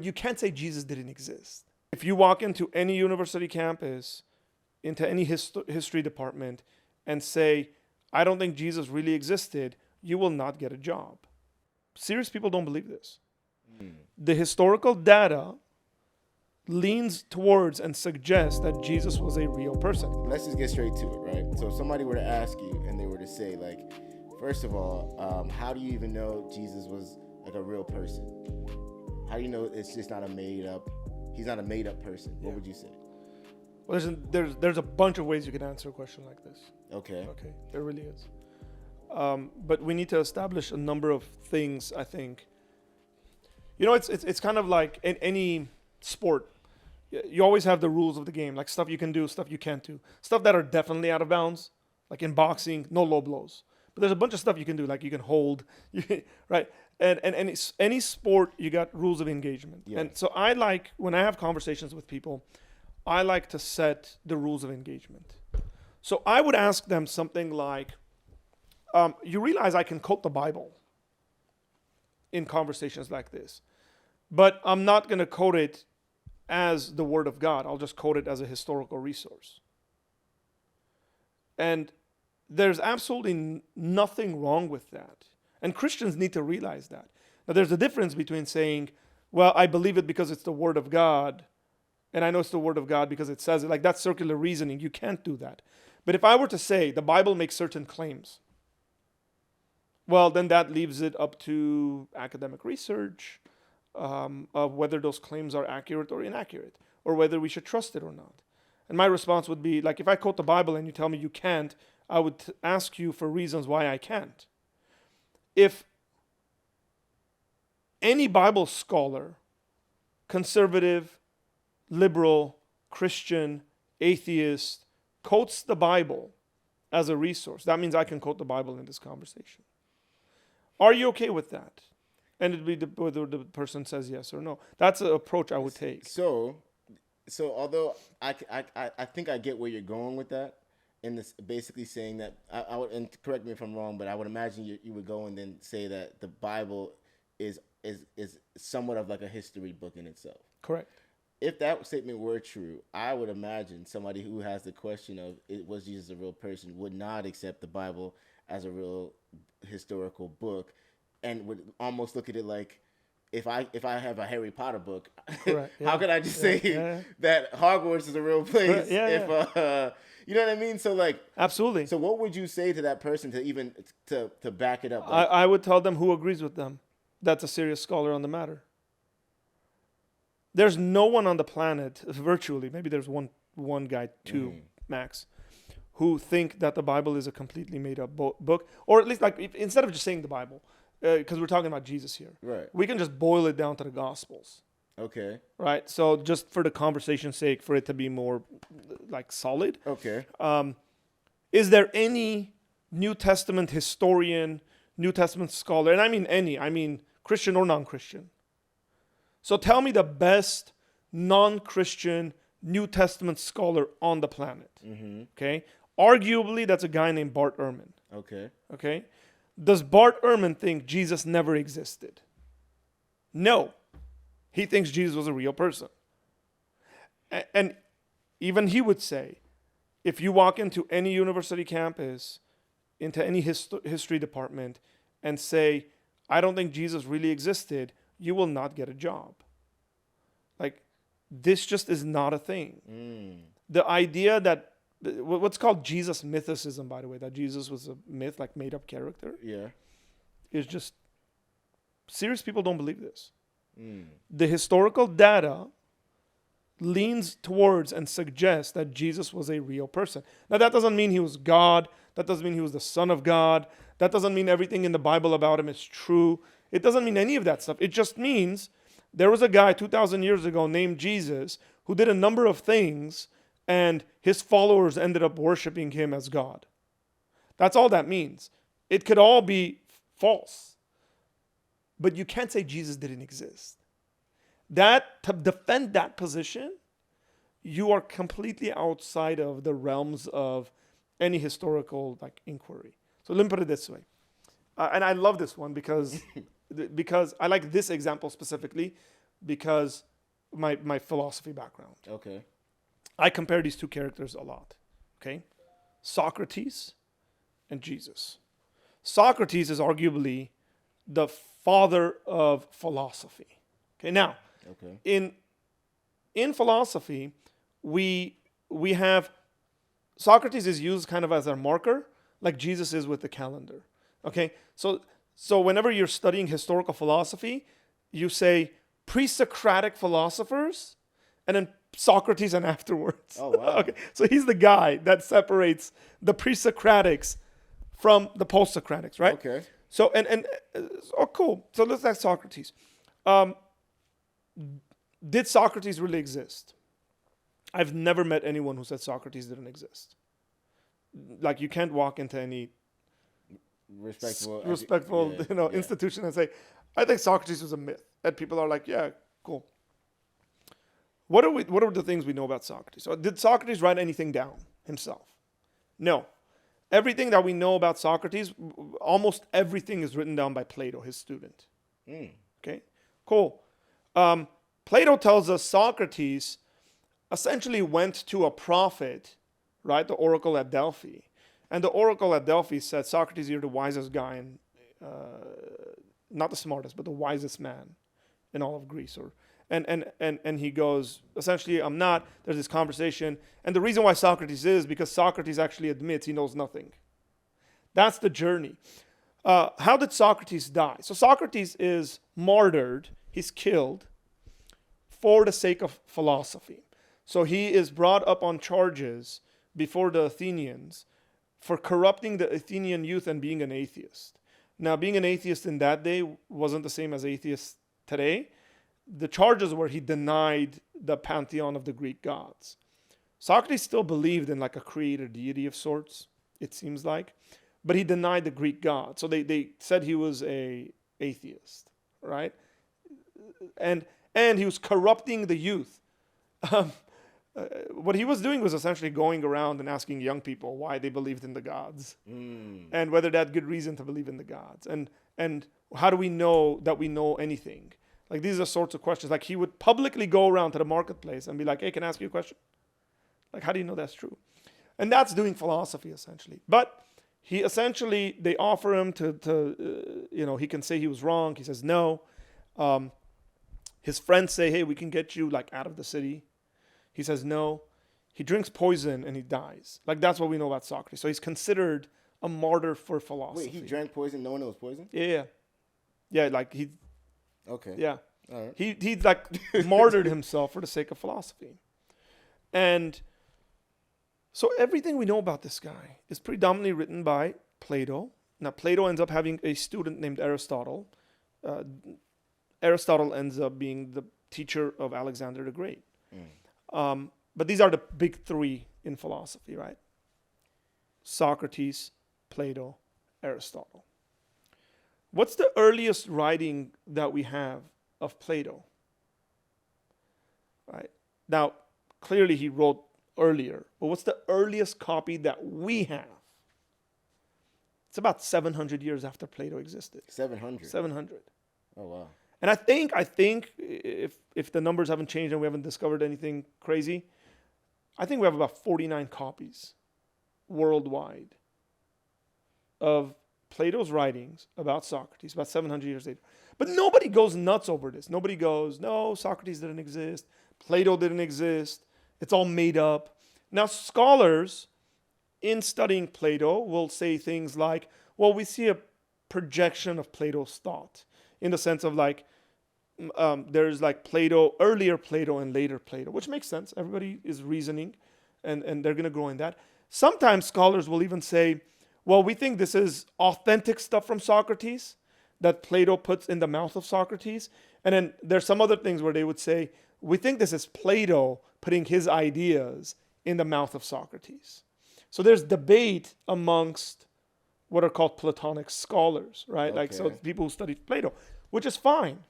you can't say Jesus didn't exist. If you walk into any university campus, into any history department, and say, I don't think Jesus really existed, you will not get a job. Serious people don't believe this. The historical data leans towards and suggests that Jesus was a real person. Let's just get straight to it, right? So if somebody were to ask you and they were to say, like, first of all, how do you even know Jesus was like a real person? How do you know it's just not a made up? He's not a made up person. What would you say? Well, there's a bunch of ways you can answer a question like this. Okay. Okay, there really is. But we need to establish a number of things, I think. You know, it's kind of like in any sport. You always have the rules of the game, like stuff you can do, stuff you can't do. Stuff that are definitely out of bounds, like in boxing, no low blows. But there's a bunch of stuff you can do, like you can hold, right? And any sport, you got rules of engagement. Yeah. And so when I have conversations with people, I like to set the rules of engagement. So I would ask them something like, you realize I can quote the Bible in conversations like this, but I'm not going to quote it as the Word of God. I'll just quote it as a historical resource. And there's absolutely nothing wrong with that. And Christians need to realize that. Now, there's a difference between saying, well, I believe it because it's the Word of God, and I know it's the Word of God because it says it. Like, that's circular reasoning. You can't do that. But if I were to say the Bible makes certain claims, well, then that leaves it up to academic research of whether those claims are accurate or inaccurate, or whether we should trust it or not. And my response would be, like, if I quote the Bible and you tell me you can't, I would ask you for reasons why I can't. If any Bible scholar, conservative, liberal, Christian, atheist, quotes the Bible as a resource, that means I can quote the Bible in this conversation. Are you okay with that? And it'd be whether the person says yes or no. That's an approach I would take. So although I think I get where you're going with that, and this basically saying that I would, and correct me if I'm wrong, but I would imagine you would go and then say that the Bible is somewhat of like a history book in itself. Correct. If that statement were true, I would imagine somebody who has the question of was Jesus a real person would not accept the Bible as a real historical book, and would almost look at it like, if I have a Harry Potter book, Correct, yeah. how could I just say that Hogwarts is a real place? You know what I mean? So like, absolutely. So what would you say to that person to even to back it up? Like, I would tell them who agrees with them. That's a serious scholar on the matter. There's no one on the planet, virtually, maybe there's one guy, two max, who think that the Bible is a completely made up book, or at least like instead of just saying the Bible, because we're talking about Jesus here, right? We can just boil it down to the Gospels. Okay. Right. So just for the conversation's sake, for it to be more like solid. Okay. Is there any New Testament historian, New Testament scholar, and I mean Christian or non-Christian? So tell me the best non-Christian New Testament scholar on the planet. Mm-hmm. Okay. Arguably, that's a guy named Bart Ehrman. Okay. Okay. Does Bart Ehrman think Jesus never existed? No. He thinks Jesus was a real person. And even he would say, if you walk into any university campus, into any history department, and say, I don't think Jesus really existed, you will not get a job. Like, this just is not a thing. The idea that, what's called Jesus mythicism, by the way, that Jesus was a myth, like made up character, is just, serious people don't believe this. The historical data leans towards and suggests that Jesus was a real person. Now, that doesn't mean he was God. That doesn't mean he was the Son of God. That doesn't mean everything in the Bible about him is true. It doesn't mean any of that stuff. It just means there was a guy 2,000 years ago named Jesus who did a number of things, and his followers ended up worshiping him as God. That's all that means. It could all be false. But you can't say Jesus didn't exist. To defend that position, you are completely outside of the realms of any historical inquiry. So let me put it this way. And I love this one because I like this example specifically, because my philosophy background. Okay. I compare these two characters a lot. Okay? Socrates and Jesus. Socrates is arguably the father of philosophy. Okay, now, Okay. in philosophy, we have Socrates is used kind of as our marker, like Jesus is with the calendar. Okay, so whenever you're studying historical philosophy, you say pre-Socratic philosophers, and then Socrates and afterwards. Oh, wow. Okay, so he's the guy that separates the pre-Socratics from the post-Socratics, right? Okay. So oh, cool. So let's ask Socrates. Did Socrates really exist? I've never met anyone who said Socrates didn't exist. Like, you can't walk into any respectful yeah. institution and say, I think Socrates was a myth. And people are like, yeah, cool. What are the things we know about Socrates? So did Socrates write anything down himself? No. Everything that we know about Socrates, almost everything is written down by Plato, his student. Okay, cool. Plato tells us Socrates essentially went to a prophet, right, the oracle at Delphi. And the oracle at Delphi said, Socrates, you're the wisest guy, and not the smartest, but the wisest man in all of Greece. And he goes, essentially, I'm not. There's this conversation. And the reason why Socrates is because Socrates actually admits he knows nothing. That's the journey. How did Socrates die? So Socrates is martyred. He's killed for the sake of philosophy. So he is brought up on charges before the Athenians for corrupting the Athenian youth and being an atheist. Now, being an atheist in that day wasn't the same as atheist today. The charges were he denied the pantheon of the Greek gods. Socrates still believed in like a creator deity of sorts, it seems like, but he denied the Greek gods. So they said he was a atheist, right? And he was corrupting the youth. What he was doing was essentially going around and asking young people why they believed in the gods and whether they had good reason to believe in the gods. And how do we know that we know anything? Like, these are sorts of questions. Like, he would publicly go around to the marketplace and be like, hey, can I ask you a question? Like, how do you know that's true? And that's doing philosophy, essentially. But he essentially, they offer him to he can say he was wrong. He says no. His friends say, hey, we can get you, like, out of the city. He says no. He drinks poison and he dies. Like, that's what we know about Socrates. So he's considered a martyr for philosophy. Wait, he drank poison knowing it was poison? Yeah. Yeah, like, he... Okay. Yeah. All right. He like martyred himself for the sake of philosophy. And so everything we know about this guy is predominantly written by Plato. Now, Plato ends up having a student named Aristotle. Aristotle ends up being the teacher of Alexander the Great. But these are the big three in philosophy, right? Socrates, Plato, Aristotle. What's the earliest writing that we have of Plato? Right. Now, clearly he wrote earlier, but what's the earliest copy that we have? It's about 700 years after Plato existed. 700? 700. Oh, wow. And I think if the numbers haven't changed and we haven't discovered anything crazy, I think we have about 49 copies worldwide of Plato's writings about Socrates, about 700 years later. But nobody goes nuts over this. Nobody goes, no, Socrates didn't exist. Plato didn't exist. It's all made up. Now, scholars in studying Plato will say things like, well, we see a projection of Plato's thought in the sense of like, there's like Plato, earlier Plato and later Plato, which makes sense. Everybody is reasoning and they're going to grow in that. Sometimes scholars will even say, well, we think this is authentic stuff from Socrates that Plato puts in the mouth of Socrates. And then there's some other things where they would say, we think this is Plato putting his ideas in the mouth of Socrates. So there's debate amongst what are called Platonic scholars, right? Okay. Like, so people who study Plato, which is fine.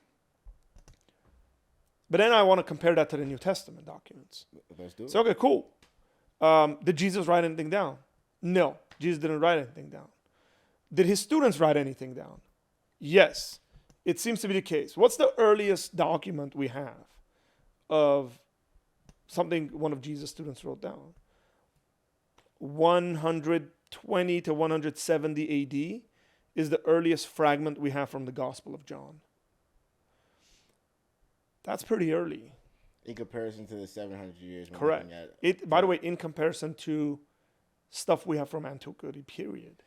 But then I want to compare that to the New Testament documents. Let's do it. So, okay, cool. Did Jesus write anything down? No, Jesus didn't write anything down. Did his students write anything down? Yes. it seems to be the case. What's the earliest document we have of something one of Jesus' students wrote down? 120 to 170 AD is the earliest fragment we have from the Gospel of John. That's pretty early. In comparison to the 700 years. Correct. By the way, in comparison to stuff we have from antiquity period.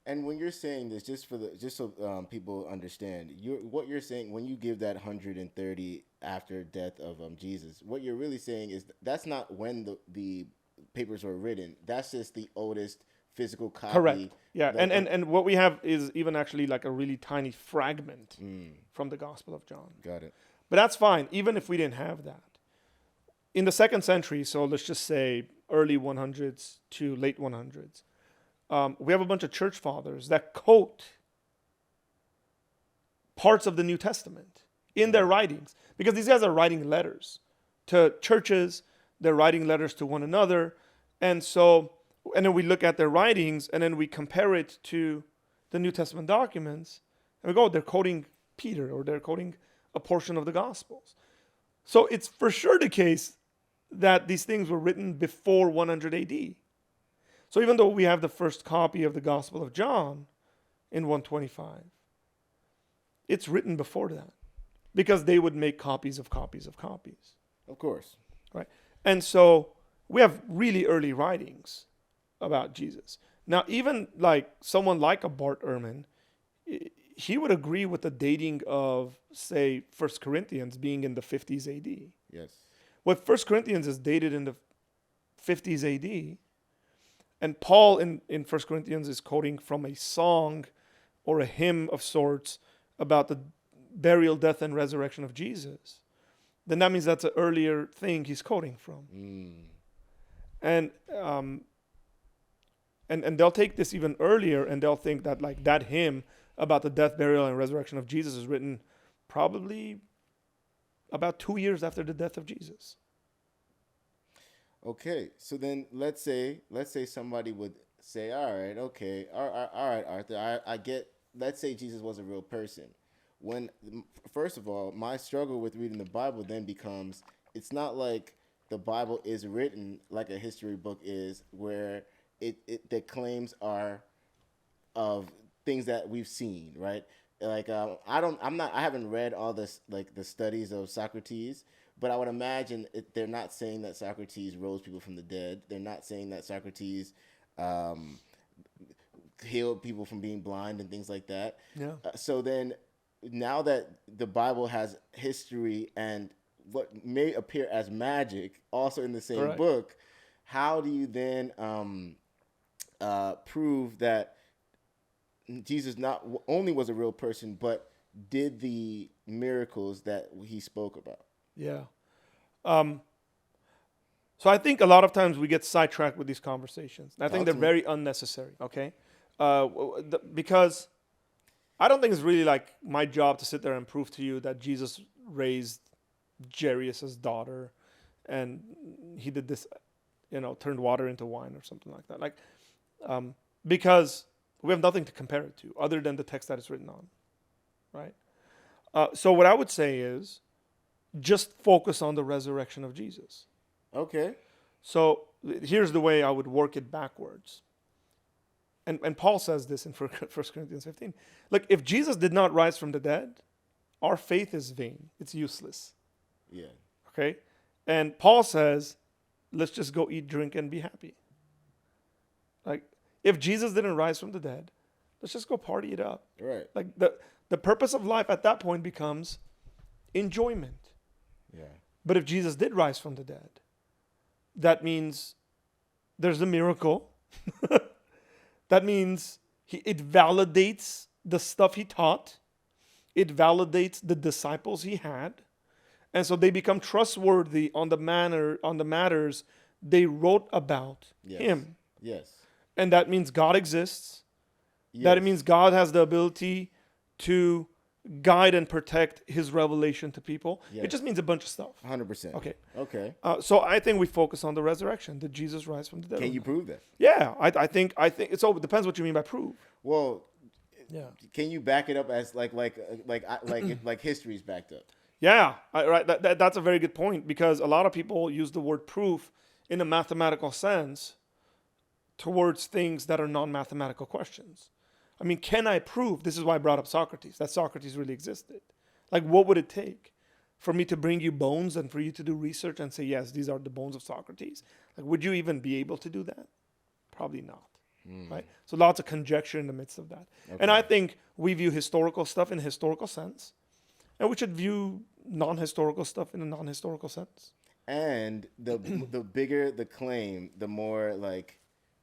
And when you're saying this, just so people understand, what you're saying when you give that 130 after death of Jesus, what you're really saying is that's not when the papers were written. That's just the oldest physical copy. Correct. Yeah, and what we have is even actually like a really tiny fragment from the Gospel of John. Got it. But that's fine, even if we didn't have that. In the 2nd century, so let's just say early 100s to late 100s, we have a bunch of church fathers that quote parts of the New Testament in their writings. Because these guys are writing letters to churches, they're writing letters to one another. And then we look at their writings and then we compare it to the New Testament documents. And we go, they're quoting Peter or they're quoting a portion of the Gospels. So it's for sure the case that these things were written before 100 AD. So even though we have the first copy of the Gospel of John in 125, it's written before that because they would make copies of copies of copies. Of course. Right. And so we have really early writings about Jesus. Now, even like someone like a Bart Ehrman, he would agree with the dating of, say, 1 Corinthians being in the 50s AD. Yes. Well, 1 Corinthians is dated in the 50s AD, and Paul in 1 Corinthians is quoting from a song or a hymn of sorts about the burial, death, and resurrection of Jesus. Then that means that's an earlier thing he's quoting from. And they'll take this even earlier, and they'll think that like that hymn about the death, burial, and resurrection of Jesus is written probably about 2 years after the death of Jesus. Okay, so then let's say somebody would say, all right, Arthur, I get. Let's say Jesus was a real person. When first of all, my struggle with reading the Bible then becomes it's not like the Bible is written like a history book is, where the claims are of things that we've seen, right? Like I haven't read all this like the studies of Socrates, but I would imagine they're not saying that Socrates rose people from the dead. They're not saying that Socrates healed people from being blind and things like that. Yeah. So then, now that the Bible has history and what may appear as magic also in the same book, how do you then prove that Jesus not only was a real person, but did the miracles that he spoke about? Yeah. So I think a lot of times we get sidetracked with these conversations. And I think they're very unnecessary, okay? Because I don't think it's really like my job to sit there and prove to you that Jesus raised Jairus' daughter and he did this, turned water into wine or something like that. Like, because we have nothing to compare it to other than the text that it's written on, right? So what I would say is just focus on the resurrection of Jesus. Okay. So here's the way I would work it backwards. And Paul says this in 1 Corinthians 15. Look, if Jesus did not rise from the dead, our faith is vain. It's useless. Yeah. Okay? And Paul says, let's just go eat, drink, and be happy. Like, if Jesus didn't rise from the dead, let's just go party it up. Right. Like, the purpose of life at that point becomes enjoyment. Yeah. But if Jesus did rise from the dead, that means there's a miracle. That means it validates the stuff he taught. It validates the disciples he had. And so they become trustworthy on the matters they wrote about him. Yes. And that means God exists. Yes. That it means God has the ability to guide and protect his revelation to people. Yes. It just means a bunch of stuff. 100%. Okay. So I think we focus on the resurrection. Did Jesus rise from the dead? Can you prove that? Yeah, I think it depends what you mean by prove. Well, Yeah. Can you back it up as like history's backed up? Yeah, right. That's a very good point, because a lot of people use the word proof in a mathematical sense towards things that are non-mathematical questions. I mean, can I prove? This is why I brought up Socrates, that Socrates really existed. Like, what would it take for me to bring you bones and for you to do research and say, yes, these are the bones of Socrates? Like, would you even be able to do that? Probably not. Right? So lots of conjecture in the midst of that. Okay. And I think we view historical stuff in a historical sense, and we should view non-historical stuff in a non-historical sense. And the bigger the claim, the more like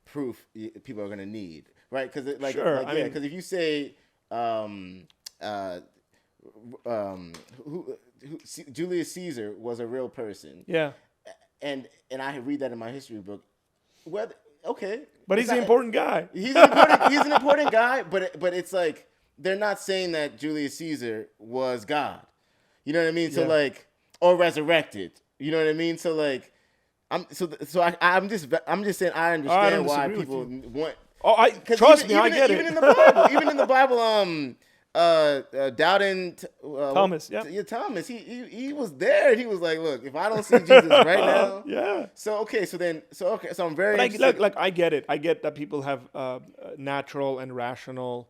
proof people are gonna need, right? Because because if you say Julius Caesar was a real person, yeah, and I read that in my history book, okay, but he's an important guy. He's an important guy, but it's like they're not saying that Julius Caesar was God. You know what I mean? So like, or resurrected. You know what I mean? So like, I'm just saying I understand why people want. Oh, trust me, I get it. Even in the Bible, doubting Thomas. Yeah, Thomas. He was there, and he was like, "Look, if I don't see Jesus right now, yeah." So I'm very. But I get it. I get that people have natural and rational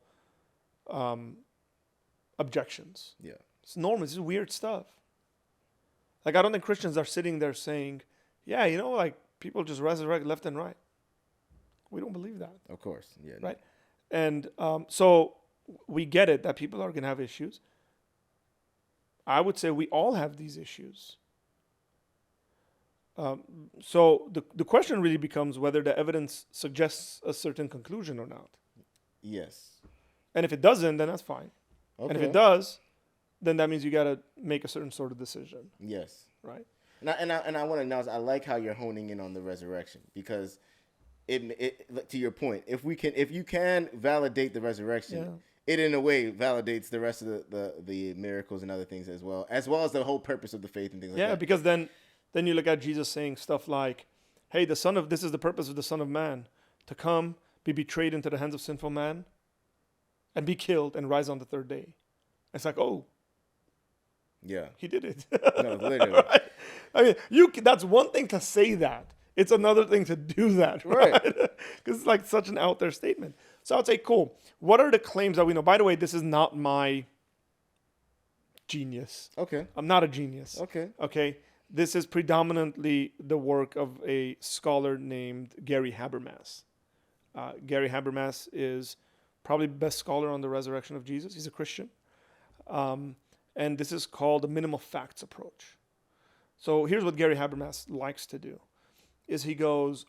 objections. Yeah. It's normal. This is weird stuff. Like, I don't think Christians are sitting there saying, yeah, like, people just resurrect left and right. We don't believe that. Of course. Yeah. Right? And so we get it that people are going to have issues. I would say we all have these issues. So the question really becomes whether the evidence suggests a certain conclusion or not. Yes. And if it doesn't, then that's fine. Okay. And if it does, then that means you got to make a certain sort of decision. Yes. Right. And I want to announce, I like how you're honing in on the resurrection, because it to your point, if you can validate the resurrection, it in a way validates the rest of the miracles and other things as well as the whole purpose of the faith and things like that. Yeah, because then you look at Jesus saying stuff like, "Hey, this is the purpose of the Son of Man, to come, be betrayed into the hands of sinful man, and be killed and rise on the third day." It's like, oh. Yeah. He did it. No, literally. Right? I mean, that's one thing to say that. It's another thing to do that, right? Because it's like such an out there statement. So I'd say, cool. What are the claims that we know? By the way, this is not my genius. Okay. I'm not a genius. Okay. This is predominantly the work of a scholar named Gary Habermas. Gary Habermas is probably the best scholar on the resurrection of Jesus. He's a Christian. And this is called the minimal facts approach. So here's what Gary Habermas likes to do, is he goes,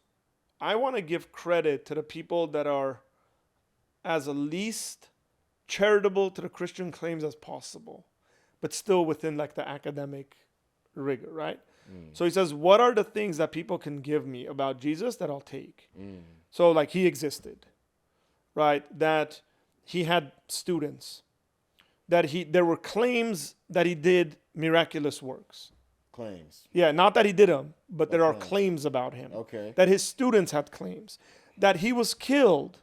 I want to give credit to the people that are as least charitable to the Christian claims as possible, but still within like the academic rigor, right? So he says, what are the things that people can give me about Jesus that I'll take? So like, he existed, right? That he had students, that there were claims that he did miraculous works. Claims. Yeah, not that he did them, but there are claims about him. Okay. That his students had claims. That he was killed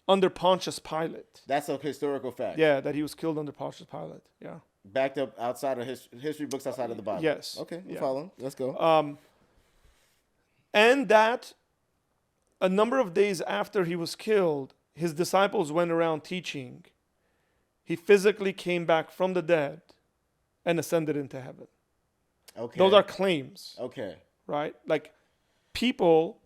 under Pontius Pilate. That's a historical fact. Yeah, that he was killed under Pontius Pilate. Yeah. Backed up outside of history books outside of the Bible. Yes. Okay, we'll follow. Let's go. And that a number of days after he was killed, his disciples went around teaching. He physically came back from the dead and ascended into heaven. Okay. Those are claims. Okay. Right? Like, people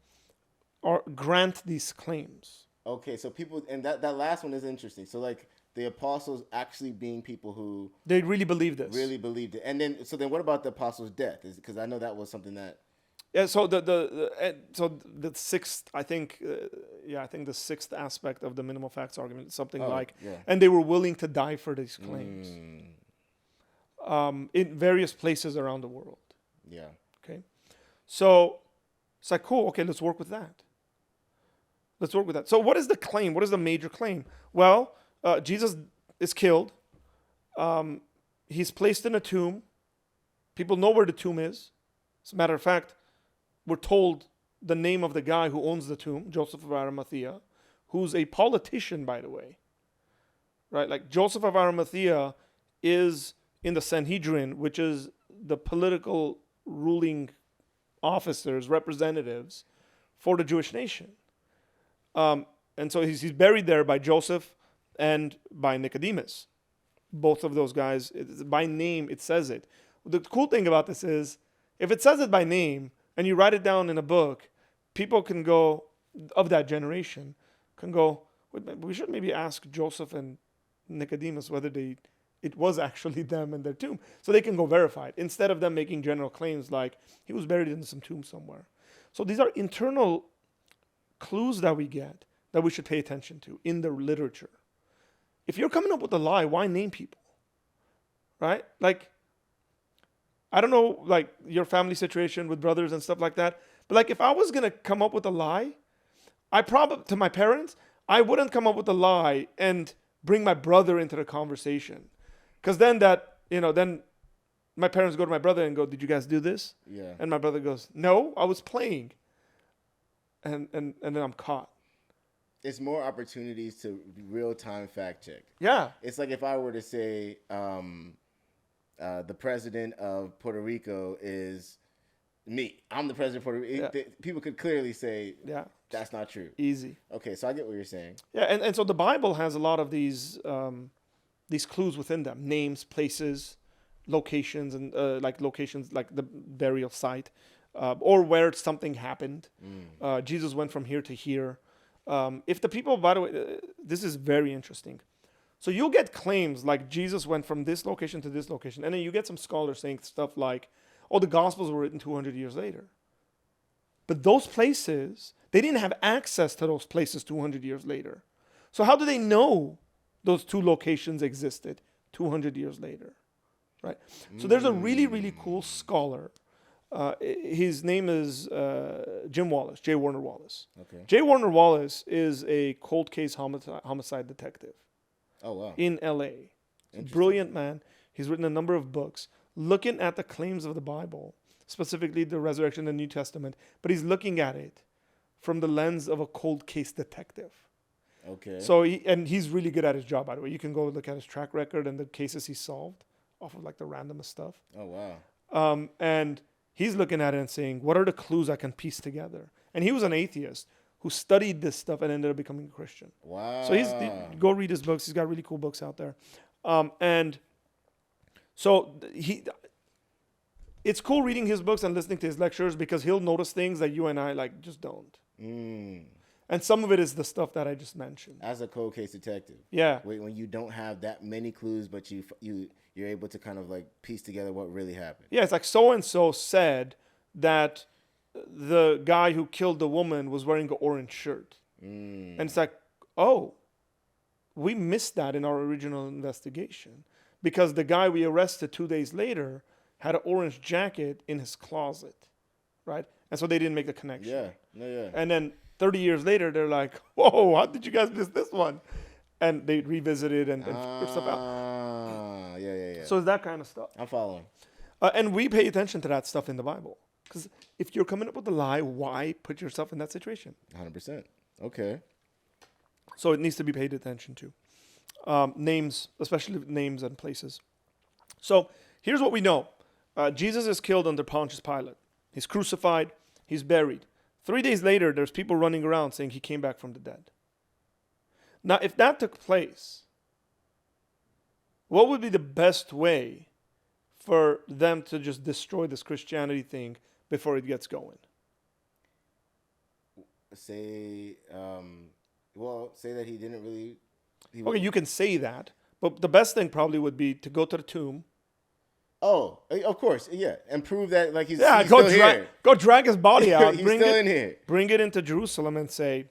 grant these claims. Okay, so people, and that last one is interesting. So like the apostles actually being people who they really believed this. Really believed it. And then what about the apostles' death? Because I know that was something that. Yeah. So the sixth, I think the sixth aspect of the minimal facts argument is something and they were willing to die for these claims. In various places around the world. Yeah. Okay. So it's like, cool. Okay, let's work with that. So what is the claim? What is the major claim? Well, Jesus is killed. He's placed in a tomb. People know where the tomb is. As a matter of fact, we're told the name of the guy who owns the tomb, Joseph of Arimathea, who's a politician, by the way. right? Like Joseph of Arimathea is in the Sanhedrin, which is the political ruling officers, representatives for the Jewish nation. And so he's buried there by Joseph and by Nicodemus. Both of those guys, by name, it says it. The cool thing about this is, if it says it by name and you write it down in a book, people can go, of that generation, can go, we should maybe ask Joseph and Nicodemus whether it was actually them in their tomb. So they can go verify it, instead of them making general claims like, he was buried in some tomb somewhere. So these are internal clues that we get that we should pay attention to in the literature. If you're coming up with a lie, why name people? Right? Like, I don't know, like your family situation with brothers and stuff like that. But like, if I was going to come up with a lie, to my parents, I wouldn't come up with a lie and bring my brother into the conversation. Because then then my parents go to my brother and go, did you guys do this? Yeah. And my brother goes, no, I was playing. And then I'm caught. It's more opportunities to real-time fact check. Yeah. It's like if I were to say the president of Puerto Rico is me. I'm the president of Puerto Rico. Yeah. People could clearly say, Yeah. that's not true. Easy. Okay, so I get what you're saying. Yeah, and so the Bible has a lot of these clues within them: names, places, locations, and locations like the burial site, or where something happened. Jesus went from here to here. If the people, by the way, this is very interesting. So you'll get claims like Jesus went from this location to this location, and then you get some scholars saying stuff like, "Oh, the Gospels were written 200 years later." But those places, they didn't have access to those places 200 years later. So how do they know those two locations existed 200 years later, right? So there's a really, really cool scholar. His name is Jim Wallace, J. Warner Wallace. Okay. J. Warner Wallace is a cold case homicide detective. Oh, wow. In L.A. Brilliant man. He's written a number of books looking at the claims of the Bible, specifically the resurrection in the New Testament, but he's looking at it from the lens of a cold case detective. Okay. So he's really good at his job, by the way. You can go look at his track record and the cases he solved off of like the randomest stuff. Oh, wow. And he's looking at it and saying, what are the clues I can piece together? And he was an atheist who studied this stuff and ended up becoming a Christian. Wow. So go read his books. He's got really cool books out there. And so it's cool reading his books and listening to his lectures because he'll notice things that you and I like just don't. And some of it is the stuff that I just mentioned. As a cold case detective. Yeah. When you don't have that many clues, but you're able to kind of like piece together what really happened. Yeah, it's like so-and-so said that the guy who killed the woman was wearing an orange shirt. And it's like, oh, we missed that in our original investigation because the guy we arrested 2 days later had an orange jacket in his closet, right? And so they didn't make the connection. Yeah, no, yeah. And then 30 years later, they're like, whoa, how did you guys miss this one? And they revisited and figured stuff out. Yeah. So it's that kind of stuff. I'm following. And we pay attention to that stuff in the Bible. Because if you're coming up with a lie, why put yourself in that situation? 100%. Okay. So it needs to be paid attention to. Names, especially names and places. So here's what we know. Jesus is killed under Pontius Pilate. He's crucified. He's buried. 3 days later, there's people running around saying he came back from the dead. Now, if that took place, what would be the best way for them to just destroy this Christianity thing before it gets going? Say that he didn't really... Okay, you can say that, but the best thing probably would be to go to the tomb. Oh, of course, yeah, and prove that like he's go still here. Go drag his body out. He's still in here. Bring it into Jerusalem and say,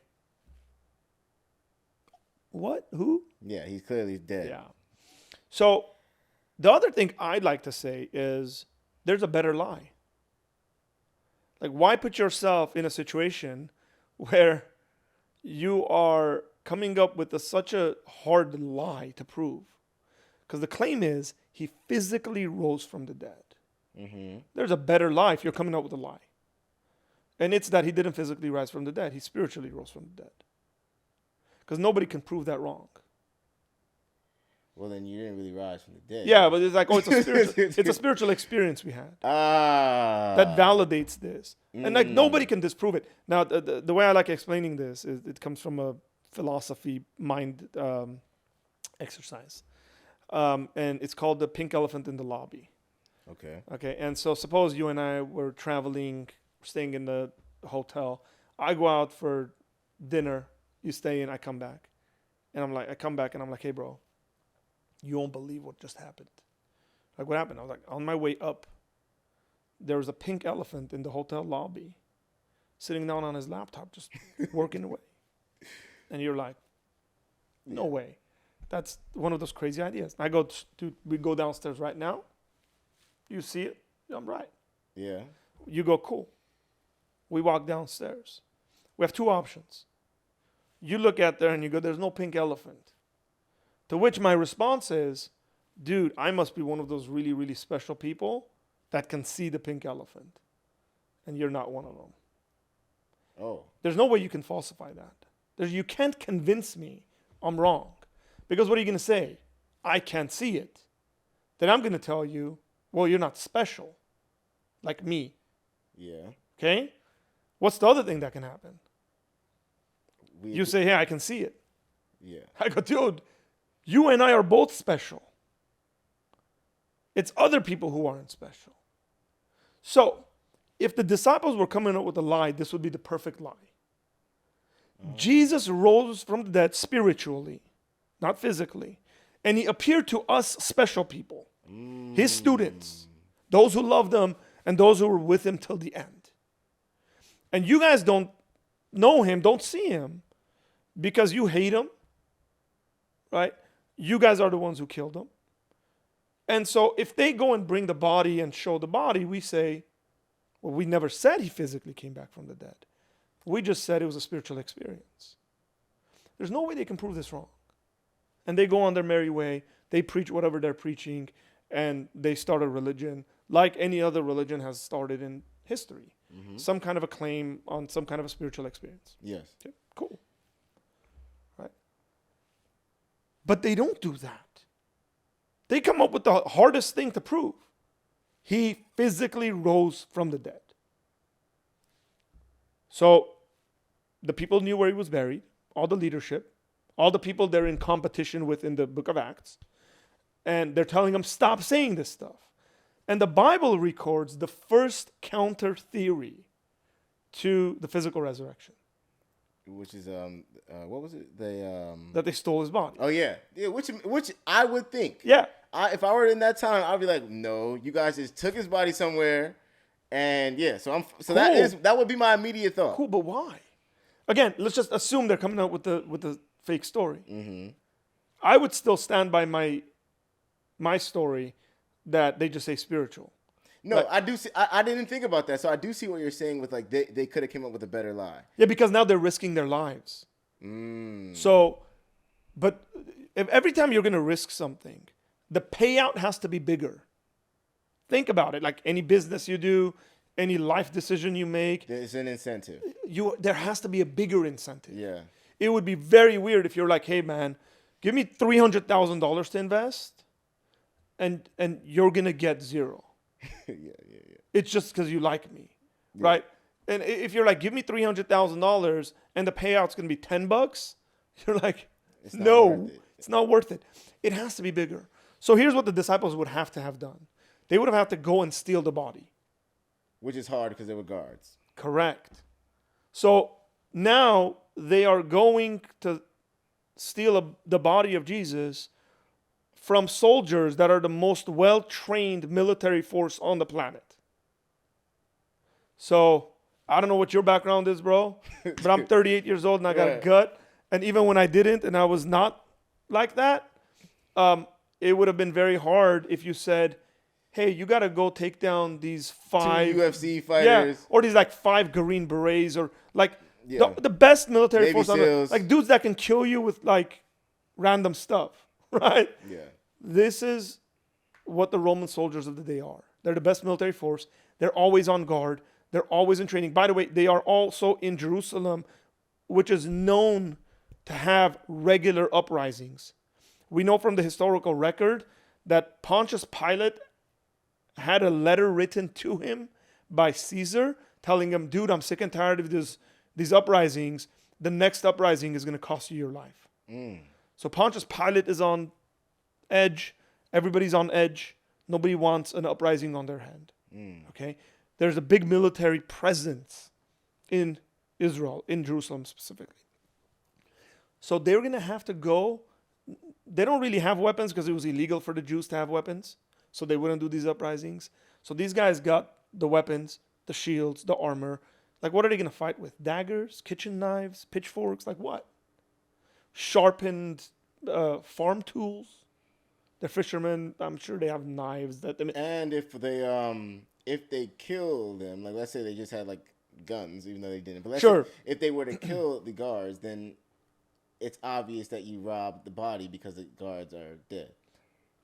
what? Who? Yeah, he's clearly dead. Yeah. So the other thing I'd like to say is there's a better lie. Like, why put yourself in a situation where you are coming up with such a hard lie to prove? Because the claim is he physically rose from the dead. Mm-hmm. There's a better lie if you're coming up with a lie. And it's that he didn't physically rise from the dead. He spiritually rose from the dead. Because nobody can prove that wrong. Well, then you didn't really rise from the dead. Yeah, but it's like, oh, it's a spiritual experience we had that validates this. And like nobody can disprove it. Now, the way I like explaining this is it comes from a philosophy mind exercise. And it's called the pink elephant in the lobby. Okay. And so suppose you and I were traveling, staying in the hotel. I go out for dinner. You stay in, I come back. And I come back and I'm like, hey, bro, you won't believe what just happened. Like, what happened? I was like, on my way up, there was a pink elephant in the hotel lobby sitting down on his laptop, just working away. And you're like, no way. That's one of those crazy ideas. I go, dude, we go downstairs right now. You see it? I'm right. Yeah. You go, cool. We walk downstairs. We have two options. You look at there and you go, there's no pink elephant. To which my response is, dude, I must be one of those really, really special people that can see the pink elephant. And you're not one of them. Oh. There's no way you can falsify that. You can't convince me I'm wrong. Because what are you going to say? I can't see it. Then I'm going to tell you, well, you're not special. Like me. Yeah. Okay? What's the other thing that can happen? You say, hey, I can see it. Yeah. I go, dude, you and I are both special. It's other people who aren't special. So, if the disciples were coming up with a lie, this would be the perfect lie. Jesus rose from the dead spiritually, not physically. And he appeared to us special people, his students, those who loved him and those who were with him till the end. And you guys don't know him, don't see him, because you hate him, right? You guys are the ones who killed him. And so if they go and bring the body and show the body, we say, well, we never said he physically came back from the dead. We just said it was a spiritual experience. There's no way they can prove this wrong. And they go on their merry way. They preach whatever they're preaching, and they start a religion like any other religion has started in history. Some kind of a claim on some kind of a spiritual experience. Yes. Okay, cool. Right? But they don't do that. They come up with the hardest thing to prove. He physically rose from the dead. So the people knew where he was buried, all the leadership, all the people they're in competition with in the book of Acts. And they're telling them, stop saying this stuff. And the Bible records the first counter theory to the physical resurrection. Which is what was it? That they stole his body. Oh yeah, which I would think. Yeah. If I were in that time, I'd be like, no, you guys just took his body somewhere, and yeah. So Cool. that would be my immediate thought. Cool, but why? Again, let's just assume they're coming out with the fake story. I would still stand by my story that they just say spiritual. No, Like, I do see. I didn't think about that. So I do see what you're saying with like they could have came up with a better lie. yeah, because now they're risking their lives. So, but if every time you're going to risk something, the payout has to be bigger. Think about it. Like any business you do, any life decision you make, There's an incentive. there has to be a bigger incentive. Yeah. It would be very weird if you're like, hey man, give me $300,000 to invest, and you're gonna get zero. yeah. It's just because you like me, right? And if you're like, give me $300,000 and the payout's gonna be $10, you're like, no, it's not worth it. It has to be bigger. So here's what the disciples would have to have done. They would have had to go and steal the body. Which is hard because they were guards. Correct. So now they are going to steal the body of Jesus from soldiers that are the most well-trained military force on the planet. So I don't know what your background is, bro, but I'm 38 years old and I got a gut. And even when I didn't and I was not like that, it would have been very hard if you said, hey, you got to go take down these 5 2 UFC fighters. Yeah, or these like 5 Green Berets, or like the best military Navy force on SEALs. like dudes that can kill you with like random stuff, right? Yeah. This is what the Roman soldiers of the day are. They're the best military force. They're always on guard. They're always in training. By the way, they are also in Jerusalem, which is known to have regular uprisings. We know from the historical record that Pontius Pilate had a letter written to him by Caesar telling him, dude, I'm sick and tired of these uprisings. The next uprising is going to cost you your life. So Pontius Pilate is on edge. Everybody's on edge. Nobody wants an uprising on their hand. Okay? There's a big military presence in Israel, in Jerusalem specifically. So they're going to have to go. They don't really have weapons because it was illegal for the Jews to have weapons. So they wouldn't do these uprisings. So these guys got the weapons, the shields, the armor. Like, what are they going to fight with? Daggers, kitchen knives, pitchforks? Like what? Sharpened farm tools? They're fishermen. I'm sure they have knives. And if they kill them, like let's say they just had like guns, even though they didn't. But let's say if they were to kill the guards, then it's obvious that you robbed the body because the guards are dead.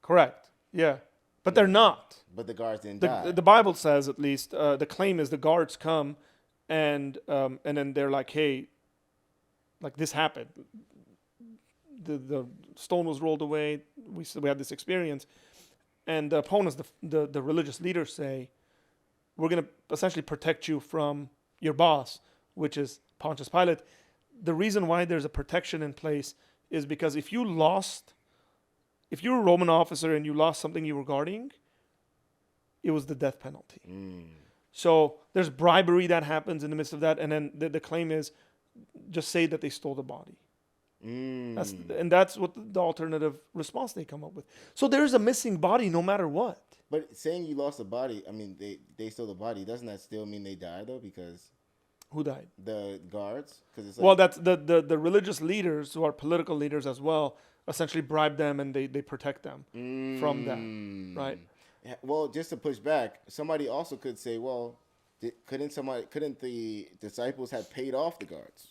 Correct. Yeah. But they're not. But the guards didn't die. The Bible says, at least, the claim is the guards come and then they're like, hey, like this happened. The stone was rolled away. We had this experience. And the opponents, the religious leaders say, we're going to essentially protect you from your boss, which is Pontius Pilate. The reason why there's a protection in place is because if you're a Roman officer and you lost something you were guarding, it was the death penalty. So there's bribery that happens in the midst of that. And then the claim is just say that they stole the body. That's what the alternative response they come up with. So there's a missing body no matter what. But saying you lost a body, I mean, they stole the body. Doesn't that still mean they died, though? Because... Who died? The guards. It's like, well, that's the religious leaders who are political leaders as well, essentially bribe them and they protect them from that, right? Well, just to push back, somebody also could say, well, couldn't the disciples have paid off the guards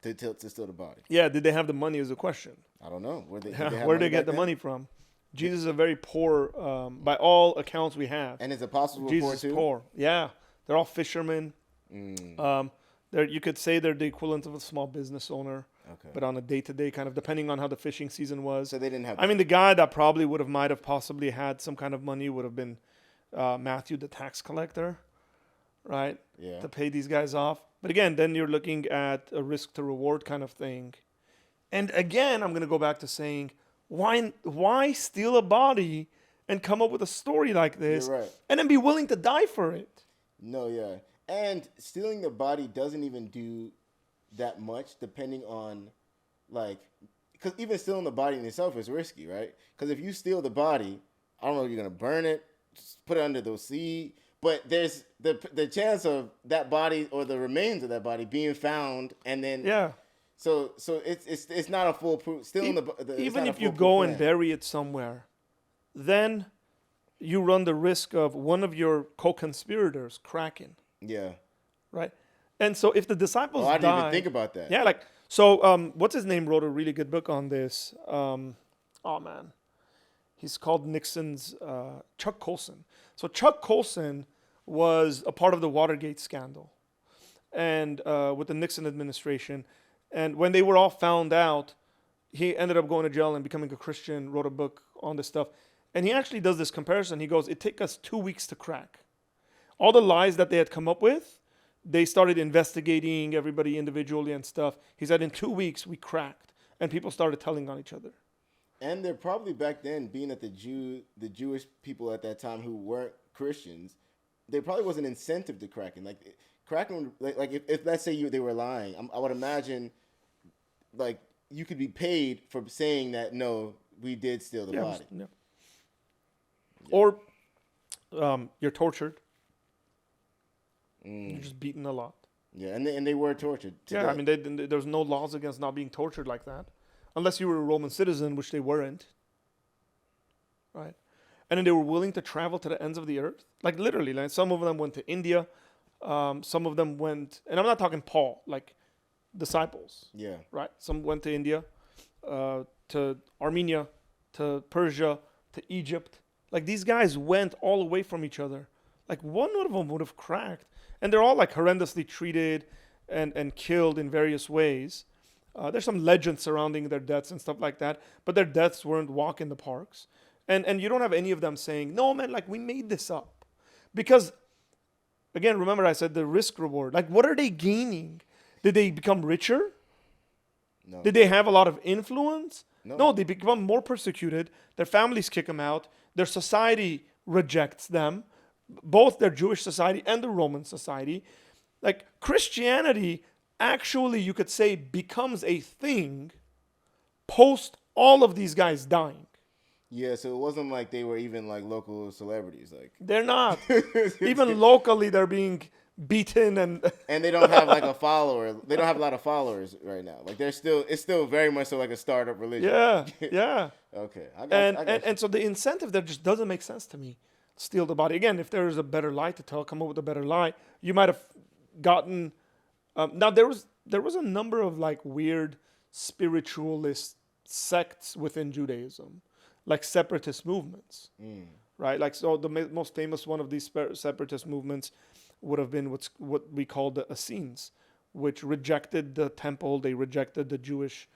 to steal the body? Yeah, did they have the money is a question. I don't know. Where did they get the money from? Jesus is a very poor, by all accounts we have. And his apostles were Jesus poor too? is poor. Yeah, they're all fishermen. You could say they're the equivalent of a small business owner, but on a day-to-day kind of, depending on how the fishing season was. So they didn't have... I mean, the guy that probably might have possibly had some kind of money would have been Matthew, the tax collector, right? Yeah. To pay these guys off. But again, then you're looking at a risk to reward kind of thing. And again, I'm going to go back to saying, why steal a body and come up with a story like this and then be willing to die for it? No, yeah. And stealing the body doesn't even do that much, depending on, like, because even stealing the body in itself is risky, right? Because if you steal the body, I don't know if you're going to burn it, just put it under the sea, but there's the chance of that body or the remains of that body being found, and then... Yeah. So it's not a foolproof... Stealing even if you go and bury it somewhere, then you run the risk of one of your co-conspirators cracking. Yeah. Right? And so if the disciples die... I didn't even think about that. Yeah, like... So, what's his name wrote a really good book on this. He's called Nixon's... Chuck Colson. So Chuck Colson was a part of the Watergate scandal. And with the Nixon administration. And when they were all found out, he ended up going to jail and becoming a Christian, wrote a book on this stuff. And he actually does this comparison. He goes, it took us 2 weeks to crack. All the lies that they had come up with, they started investigating everybody individually and stuff. He said in 2 weeks we cracked, and people started telling on each other. And they're probably back then, being that the Jewish people at that time who weren't Christians, there probably was an incentive to cracking. Like if let's say they were lying, I would imagine, like you could be paid for saying that no, we did steal the body. Yeah. Or you're tortured. You're just beaten a lot. Yeah, and they were tortured. Yeah, I mean, there's no laws against not being tortured like that. Unless you were a Roman citizen, which they weren't. Right? And then they were willing to travel to the ends of the earth. Like literally, like some of them went to India. Some of them went, and I'm not talking Paul, like disciples. Yeah. Right? Some went to India, to Armenia, to Persia, to Egypt. Like these guys went all away from each other. Like one of them would have cracked. And they're all like horrendously treated and killed in various ways. There's some legends surrounding their deaths and stuff like that, but their deaths weren't walk in the parks. And you don't have any of them saying, no, man, like we made this up. Because, again, remember I said the risk reward. Like, what are they gaining? Did they become richer? No. Did they have a lot of influence? No. No, they become more persecuted. Their families kick them out. Their society rejects them, both their Jewish society and the Roman society. Like, Christianity actually, you could say, becomes a thing post all of these guys dying. Yeah, so it wasn't like they were even like local celebrities. Like They're not. Even locally, they're being beaten and they don't have like a follower. They don't have a lot of followers right now. Like it's still very much so like a startup religion. yeah. Okay. And so the incentive there just doesn't make sense to me. Steal the body. Again, if there is a better lie to tell, come up with a better lie. You might have gotten. Now there was a number of like weird spiritualist sects within Judaism, like separatist movements, right? Like, so the most famous one of these separatist movements would have been what we call the Essenes, which rejected the temple, they rejected the Jewish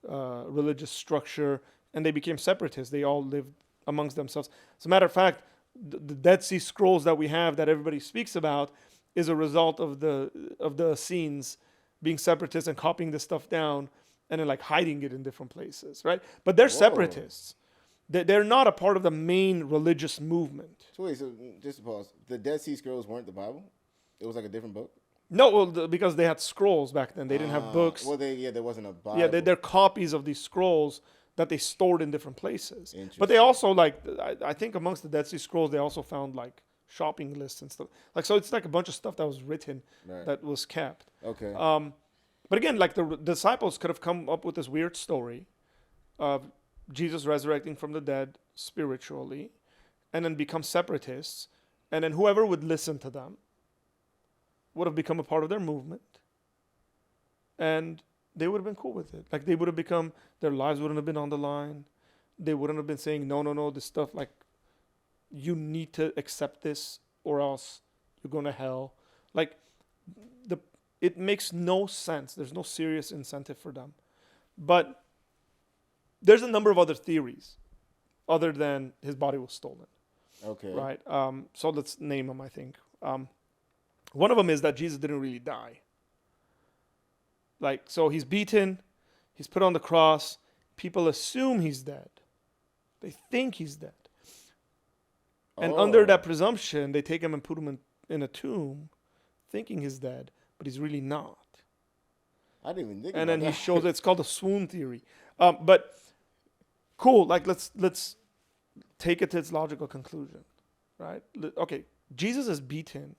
religious structure, and they became separatists. They all lived amongst themselves. As a matter of fact, the Dead Sea Scrolls that we have that everybody speaks about is a result of the Essenes being separatists and copying this stuff down and then like hiding it in different places, right? But they're separatists. They're not a part of the main religious movement. So wait, so just to pause. The Dead Sea Scrolls weren't the Bible? It was like a different book? No, well, because they had scrolls back then. They didn't have books. Well, there wasn't a Bible. Yeah, they're copies of these scrolls that they stored in different places. But they also, like, I think amongst the Dead Sea Scrolls, they also found, like, shopping lists and stuff. Like, so it's like a bunch of stuff that was written that was kept. Okay. But again, like, the disciples could have come up with this weird story of Jesus resurrecting from the dead spiritually and then become separatists. And then whoever would listen to them would have become a part of their movement. And they would have been cool with it. Like, they would have become, their lives wouldn't have been on the line. They wouldn't have been saying, no, this stuff, like, you need to accept this or else you're going to hell. Like, it makes no sense. There's no serious incentive for them. But there's a number of other theories other than his body was stolen. Okay. Right? So let's name them, I think. One of them is that Jesus didn't really die. Like, so he's beaten, he's put on the cross, people assume he's dead. They think he's dead. And under that presumption, they take him and put him in a tomb, thinking he's dead, but he's really not. I didn't even think and about then that. he shows it's called the swoon theory. But cool, like let's take it to its logical conclusion, right? Okay, Jesus is beaten,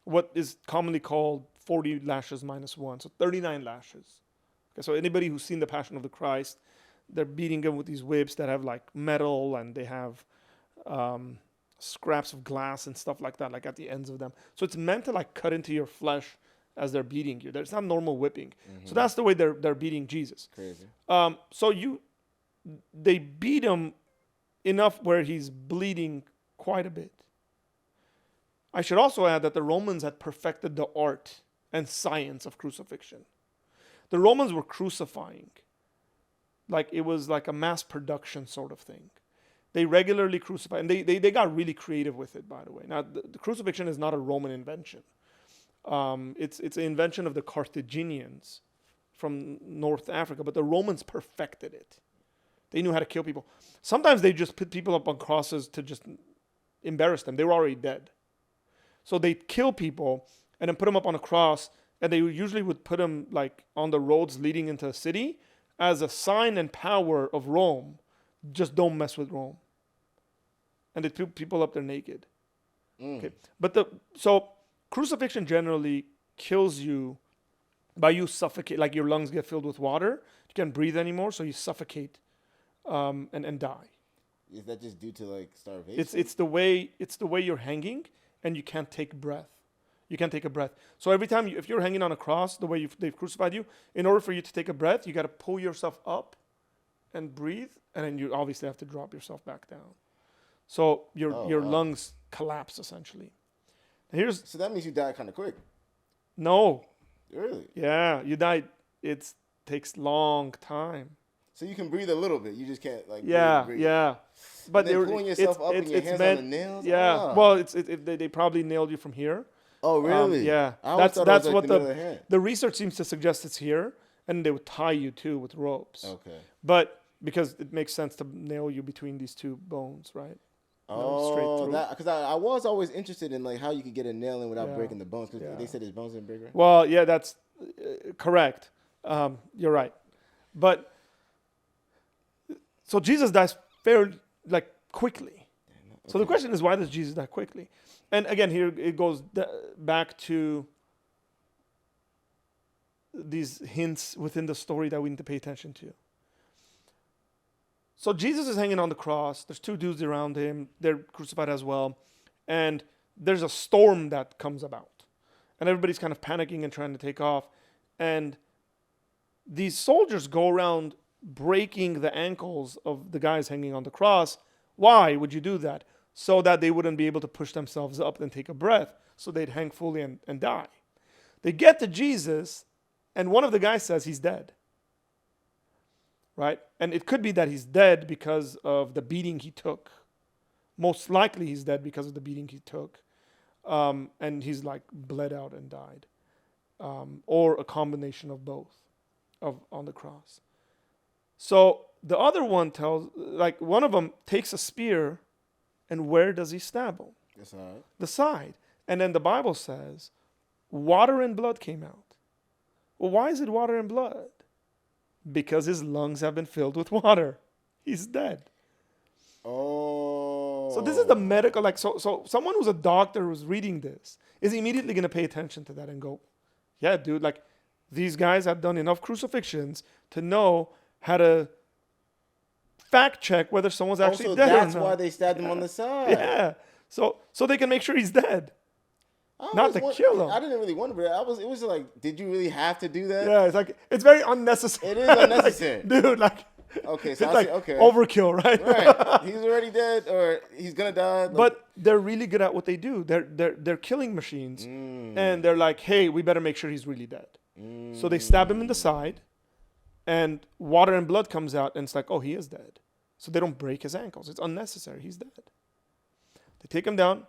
what is commonly called 40 lashes minus 1, so 39 lashes. Okay, so anybody who's seen the Passion of the Christ, they're beating him with these whips that have like metal and they have scraps of glass and stuff like that, like at the ends of them. So it's meant to like cut into your flesh as they're beating you. There's not normal whipping. Mm-hmm. So that's the way they're beating Jesus. Crazy. So they beat him enough where he's bleeding quite a bit. I should also add that the Romans had perfected the art and science of crucifixion. The Romans were crucifying. Like it was like a mass production sort of thing. They regularly crucified, and they got really creative with it, by the way. Now, the crucifixion is not a Roman invention. It's an invention of the Carthaginians from North Africa, but the Romans perfected it. They knew how to kill people. Sometimes they just put people up on crosses to just embarrass them. They were already dead. So they'd kill people and then put them up on a cross, and they usually would put them like on the roads leading into a city as a sign and power of Rome. Just don't mess with Rome. And they put people up there naked. Okay. But so crucifixion generally kills you by you suffocate, like your lungs get filled with water. You can't breathe anymore, so you suffocate and die. Is that just due to like starvation? It's the way you're hanging and you can't take breath. You can't take a breath. So every time if you're hanging on a cross, the way they've crucified you, in order for you to take a breath, you got to pull yourself up and breathe, and then you obviously have to drop yourself back down. So your lungs collapse essentially. So that means you died kind of quick. No. Really? Yeah, you died. It's takes long time. So you can breathe a little bit. You just can't like breathe. Yeah. But and then pulling yourself up and your hands on the nails. Yeah. Oh. Well, they probably nailed you from here. Oh, really? Yeah. I always thought That's it was what like the middle of the hand. the research seems to suggest it's here, and they would tie you too with ropes. Okay. But because it makes sense to nail you between these two bones, right? Oh, because I was always interested in like how you could get a nail in without breaking the bones. Because they said his bones didn't break, right? Well, yeah, that's correct. You're right. But so Jesus dies fairly quickly. Okay. So the question is, why does Jesus die quickly? And again, here it goes back to these hints within the story that we need to pay attention to. So Jesus is hanging on the cross. There's two dudes around him. They're crucified as well. And there's a storm that comes about. And everybody's kind of panicking and trying to take off. And these soldiers go around breaking the ankles of the guys hanging on the cross. Why would you do that? So that they wouldn't be able to push themselves up and take a breath. So they'd hang fully and die. They get to Jesus, and one of the guys says he's dead. Right? And it could be that he's dead because of the beating he took. Most likely he's dead because of the beating he took. And he's bled out and died. Or a combination of both on the cross. So the other one one of them takes a spear, and where does he stab him? The side. The side. And then the Bible says, water and blood came out. Well, why is it water and blood? Because his lungs have been filled with water. He's dead. Oh. So this is the medical, so someone who's a doctor who's reading this is immediately going to pay attention to that and go, yeah, dude, these guys have done enough crucifixions to know how to fact check whether someone's actually dead or not. That's why they stabbed him on the side. Yeah. So they can make sure he's dead. Not to kill him. I didn't really wonder, but it was like, did you really have to do that? Yeah, it's very unnecessary. It is unnecessary. Dude, okay, so okay. Overkill, right? Right. He's already dead, or he's gonna die. But they're really good at what they do. They're killing machines, and they're like, hey, we better make sure he's really dead. So they stab him in the side, and water and blood comes out, and it's like, oh, he is dead. So they don't break his ankles. It's unnecessary. He's dead. They take him down.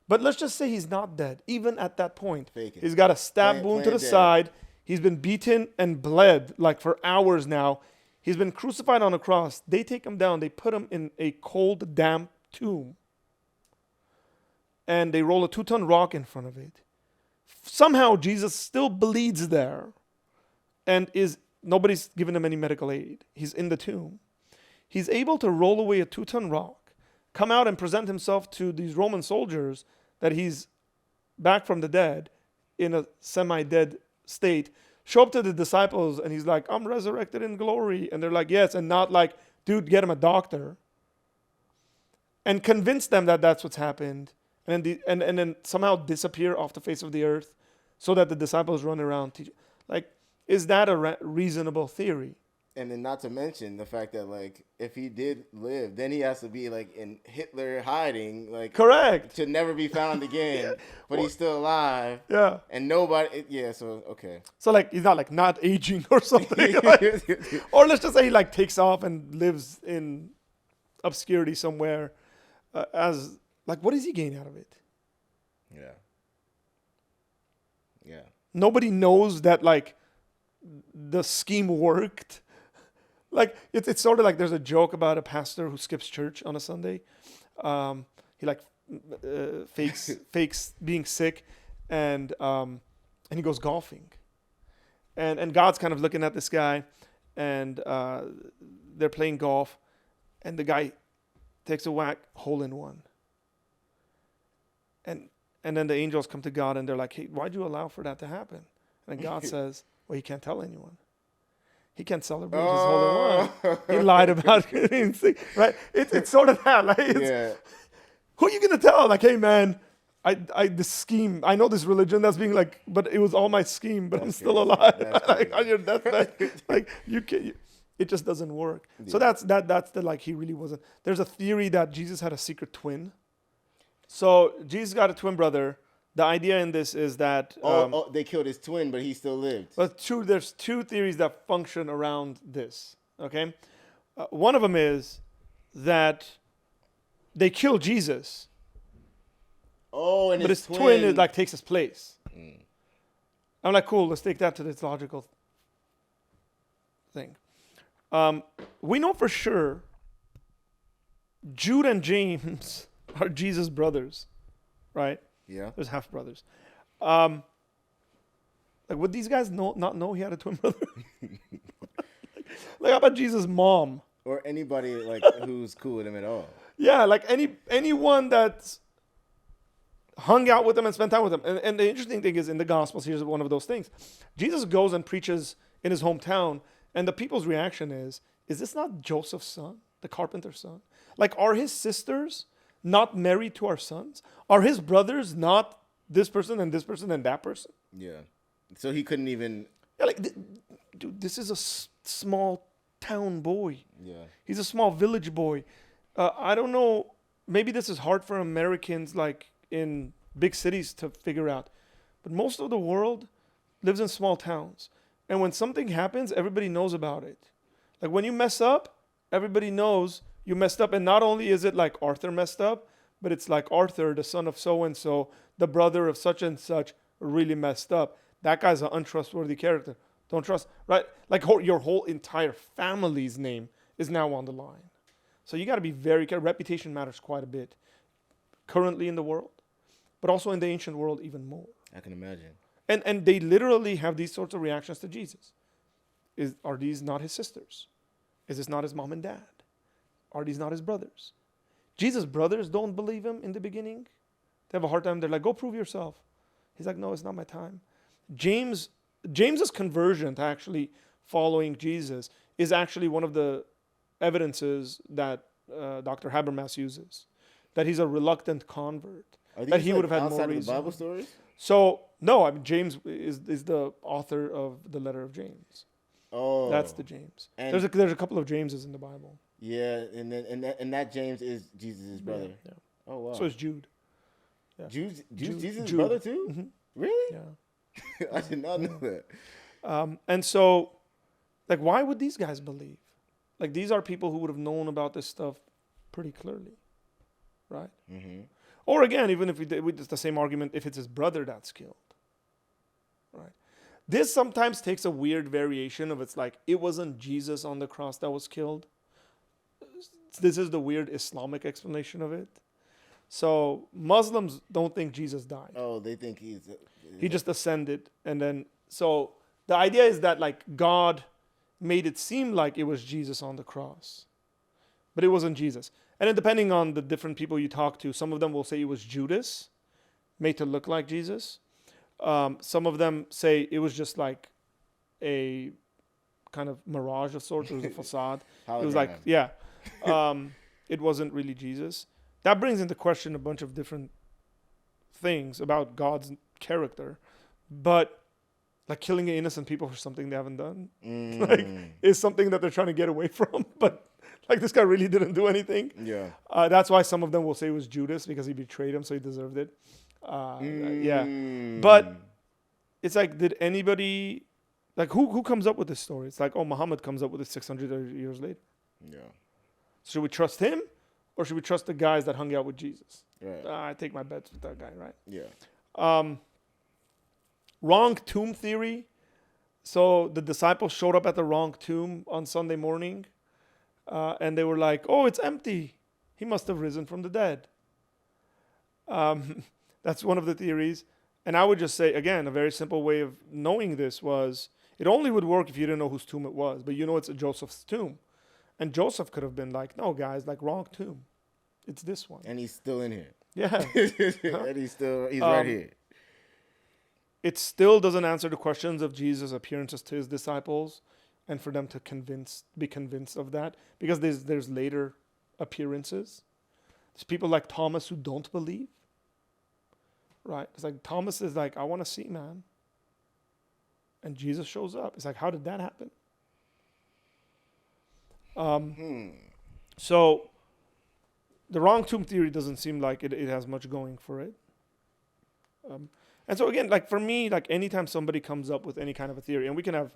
But let's just say he's not dead. Even at that point, he's got a stab wound to the side. He's been beaten and bled for hours now. He's been crucified on a cross. They take him down. They put him in a cold, damp tomb. And they roll a 2-ton rock in front of it. Somehow Jesus still bleeds there. And nobody's giving him any medical aid. He's in the tomb. He's able to roll away a 2-ton rock, come out and present himself to these Roman soldiers that he's back from the dead in a semi-dead state, show up to the disciples, and he's like, I'm resurrected in glory. And they're like, yes, and not like, dude, get him a doctor. And convince them that that's what's happened. And then somehow disappear off the face of the earth so that the disciples run around teaching. Is that a reasonable theory? And then not to mention the fact that if he did live, then he has to be in Hitler hiding, correct, to never be found again. But he's still alive. Yeah. And nobody. Yeah. So okay. So he's not aging or something. Or let's just say he takes off and lives in obscurity somewhere. What does he gain out of it? Yeah. Yeah. Nobody knows that the scheme worked. It's sort of like there's a joke about a pastor who skips church on a Sunday. He fakes being sick, and he goes golfing. And God's kind of looking at this guy, and they're playing golf, and the guy takes a whack, hole in one. And then the angels come to God, and they're like, hey, why'd you allow for that to happen? And God says, well, he can't tell anyone. He can't celebrate his hole in one. He lied about it. Right? It's sort of that. Who are you going to tell? Hey, man, this scheme, I know this religion that's being but it was all my scheme, but I'm still alive. On your deathbed. You can't. It just doesn't work. Yeah. So that's the he really wasn't. There's a theory that Jesus had a secret twin. So Jesus got a twin brother. The idea in this is that They killed his twin, but he still lived. there's two theories that function around this. Okay, one of them is that they kill Jesus, Oh, and but his his twin is like takes his place. Mm. I'm like, cool. Let's take that to its logical thing. We know for sure Jude and James are Jesus' brothers, right? Yeah. There's half brothers. Like, would these guys not know he had a twin brother? Like, how about Jesus' mom? Or anybody like who's cool with him at all. Yeah, like anyone that's hung out with him and spent time with him. And the interesting thing is, in the Gospels, here's one of those things. Jesus goes and preaches in his hometown, and the people's reaction is this not Joseph's son, the carpenter's son? Like, are his sisters not married to our sons? Are his brothers not this person and this person and that person? Yeah. So he couldn't even. Yeah, like, dude, this is a small town boy. Yeah. He's a small village boy. I don't know. Maybe this is hard for Americans, like in big cities, to figure out. But most of the world lives in small towns. And when something happens, everybody knows about it. Like, when you mess up, everybody knows you messed up. And not only is it like Arthur messed up, but it's like Arthur, the son of so-and-so, the brother of such and such, really messed up. That guy's an untrustworthy character. Don't trust, right? Like, your whole entire family's name is now on the line. So you got to be very careful. Reputation matters quite a bit currently in the world, but also in the ancient world even more. I can imagine. And they literally have these sorts of reactions to Jesus. Are these not his sisters? Is this not his mom and dad? Are these not his brothers? Jesus' brothers don't believe him in the beginning. They have a hard time. They're like, go prove yourself. He's like, no, it's not my time. James's conversion to actually following Jesus is actually one of the evidences that Dr. Habermas uses, that he's a reluctant convert. Are That these, he like, would have had outside more of the reason. Bible stories? So, no, I mean, James is the author of the letter of James. Oh. That's the James. And There's a couple of Jameses in the Bible. yeah, and that James is Jesus' brother. Yeah. Oh wow. So is Jude. Yeah. Jude's Jude- Jesus' Jude. brother too? Mhm. Really? Yeah. I did not know that. And so, like, why would these guys believe? Like, these are people who would have known about this stuff pretty clearly, right? Mm-hmm. Or again, even if it's the same argument, if it's his brother that's killed, right? This sometimes takes a weird variation of, it's like, it wasn't Jesus on the cross that was killed. This is the weird Islamic explanation of it. So Muslims don't think Jesus died. Oh, they think he's. He just ascended. And then, so the idea is that, like, God made it seem like it was Jesus on the cross, but it wasn't Jesus. And then, depending on the different people you talk to, some of them will say it was Judas, made to look like Jesus. Some of them say it was just like a kind of mirage of sorts. It was a facade. It was like, yeah, it wasn't really Jesus. That brings into question a bunch of different things about God's character, but like killing innocent people for something they haven't done, like, is something that they're trying to get away from. But like, this guy really didn't do anything. Yeah. That's why some of them will say it was Judas, because he betrayed him, so he deserved it. Yeah. But it's like, did anybody, like, who comes up with this story? It's like, oh, Muhammad comes up with it 600 years later. Yeah. Should we trust him, or should we trust the guys that hung out with Jesus? Right. I take my bets with that guy, right? Yeah. Wrong tomb theory. So the disciples showed up at the wrong tomb on Sunday morning, and they were like, oh, it's empty. He must have risen from the dead. That's one of the theories. And I would just say, again, a very simple way of knowing this was, it only would work if you didn't know whose tomb it was. But you know it's Joseph's tomb. And Joseph could have been like, no, guys, like, wrong tomb. It's this one. And he's still in here. Yeah. And he's right here. It still doesn't answer the questions of Jesus' appearances to his disciples, and for them to be convinced of that, because there's later appearances. There's people like Thomas who don't believe. Right? It's like, Thomas is like, I want to see, man. And Jesus shows up. It's like, how did that happen? So the wrong tomb theory doesn't seem like it has much going for it. And so again, like for me, like anytime somebody comes up with any kind of a theory, and we can have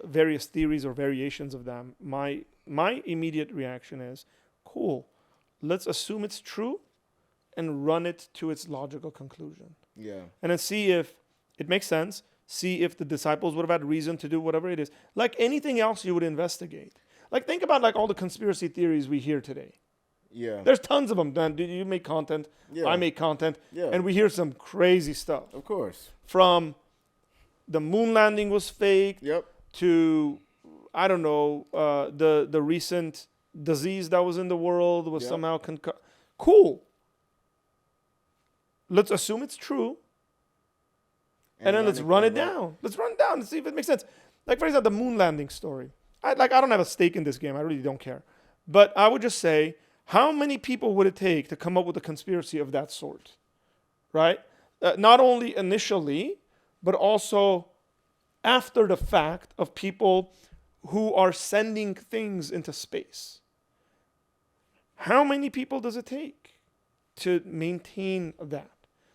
various theories or variations of them, my immediate reaction is, cool, let's assume it's true and run it to its logical conclusion. Yeah. And then see if it makes sense, see if the disciples would have had reason to do whatever it is. Like anything else you would investigate. Like think about like all the conspiracy theories we hear today. Yeah. There's tons of them. Dan, you make content, Yeah. I make content, Yeah. and we hear some crazy stuff. Of course. From the moon landing was fake Yep. to, I don't know, the recent disease that was in the world was Yep. somehow cool. Let's assume it's true. And then let's run it down. Let's run it down and see if it makes sense. Like, for example, the moon landing story. I don't have a stake in this game. I really don't care. But I would just say, how many people would it take to come up with a conspiracy of that sort? Right? Not only initially, but also after the fact of people who are sending things into space. How many people does it take to maintain that?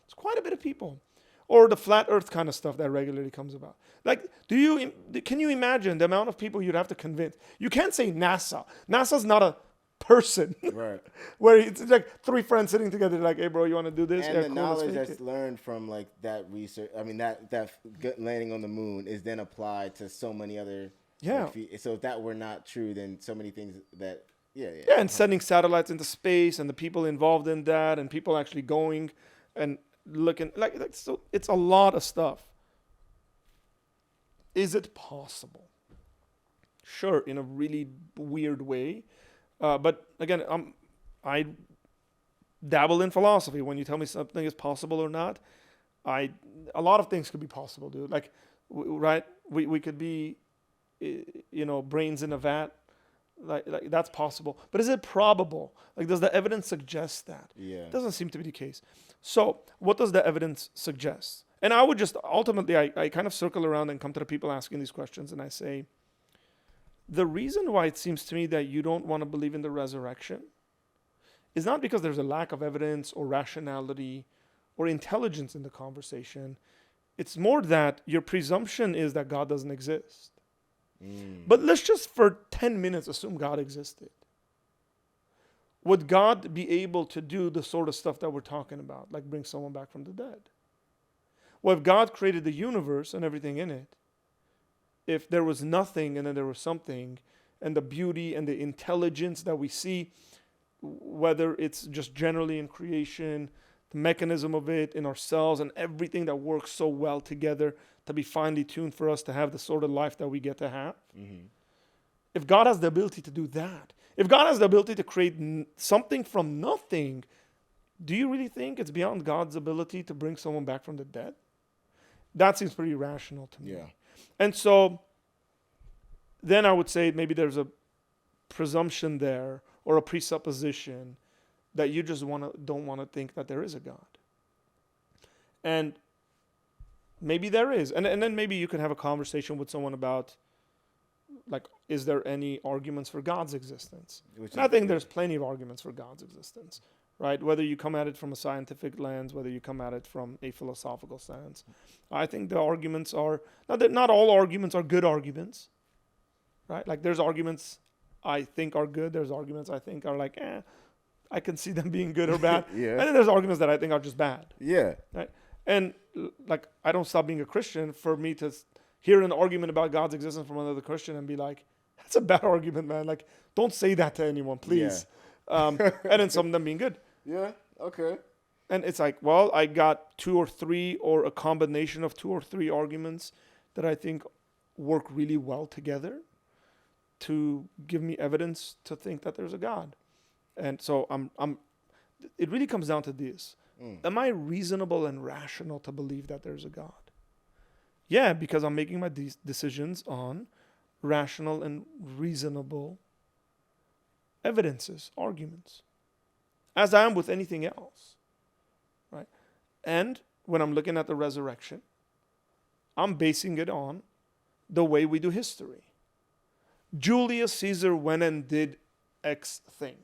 It's quite a bit of people. Or the flat earth kind of stuff that regularly comes about. Like, can you imagine the amount of people you'd have to convince? You can't say NASA. NASA's not a person. Right. Where it's like three friends sitting together like, hey, bro, you want to do this? And yeah, the cool, knowledge that's learned from like that research, I mean, that landing on the moon is then applied to so many other. Yeah. Like, so if that were not true, then so many things that, yeah. Yeah, and sending satellites into space and the people involved in that and people actually going and looking like so it's a lot of stuff. Is it possible? Sure, in a really weird way. But again, I dabble in philosophy. When you tell me something is possible or not, a lot of things could be possible, dude. Like, right? We could be, brains in a vat. Like that's possible. But is it probable? Like, does the evidence suggest that? Yeah. It doesn't seem to be the case. So what does the evidence suggest? And I would just, ultimately, I kind of circle around and come to the people asking these questions, and I say, the reason why it seems to me that you don't want to believe in the resurrection is not because there's a lack of evidence or rationality or intelligence in the conversation. It's more that your presumption is that God doesn't exist. But let's just for 10 minutes assume God existed. Would God be able to do the sort of stuff that we're talking about, like bring someone back from the dead? Well, if God created the universe and everything in it, if there was nothing and then there was something, and the beauty and the intelligence that we see, whether it's just generally in creation, the mechanism of it in ourselves and everything that works so well together to be finely tuned for us to have the sort of life that we get to have. Mm-hmm. If God has the ability to do that, if God has the ability to create something from nothing, do you really think it's beyond God's ability to bring someone back from the dead? That seems pretty rational to me. Yeah. And so then I would say maybe there's a presumption there or a presupposition that you just don't want to think that there is a God. And maybe there is. And then maybe you could have a conversation with someone about, like, is there any arguments for God's existence? And I think there's plenty of arguments for God's existence, right? Whether you come at it from a scientific lens, whether you come at it from a philosophical sense. I think the arguments are, not all arguments are good arguments, right? Like there's arguments I think are good. There's arguments I think are like, I can see them being good or bad. Yeah. And then there's arguments that I think are just bad. Yeah. Right? And like, I don't stop being a Christian for me to hear an argument about God's existence from another Christian and be like, that's a bad argument, man. Like, don't say that to anyone, please. Yeah. And then some of them being good. Yeah. Okay. And it's like, well, I got 2 or 3 or a combination of 2 or 3 arguments that I think work really well together to give me evidence to think that there's a God. And so it really comes down to this. Am I reasonable and rational to believe that there's a God? Yeah, because I'm making my decisions on rational and reasonable evidences, arguments, as I am with anything else, right? And when I'm looking at the resurrection, I'm basing it on the way we do history. Julius Caesar went and did X thing.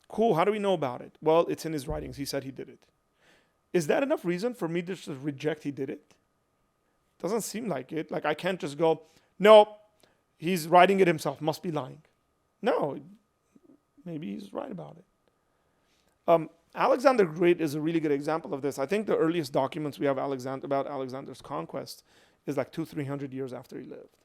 Cool, how do we know about it? Well, it's in his writings. He said he did it. is that enough reason for me to just reject he did it? Doesn't seem like it. Like I can't just go, no, he's writing it himself, must be lying. No, maybe he's right about it. Alexander the Great is a really good example of this. I think the earliest documents we have about Alexander's conquest is like 200-300 years after he lived.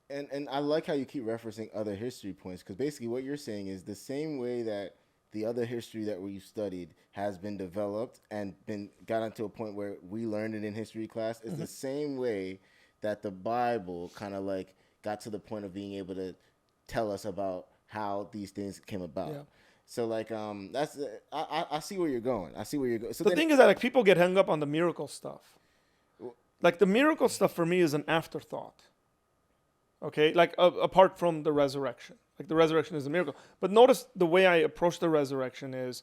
And I like how you keep referencing other history points, because basically what you're saying is the same way that the other history that we've studied has been developed and been gotten to a point where we learned it in history class is the same way that the Bible kind of like got to the point of being able to tell us about how these things came about. Yeah. So like that's I see where you're going. I see where you're going. So the thing is that like people get hung up on the miracle stuff. Like the miracle stuff for me is an afterthought. Okay, like apart from the resurrection. Like the resurrection is a miracle. But notice the way I approach the resurrection is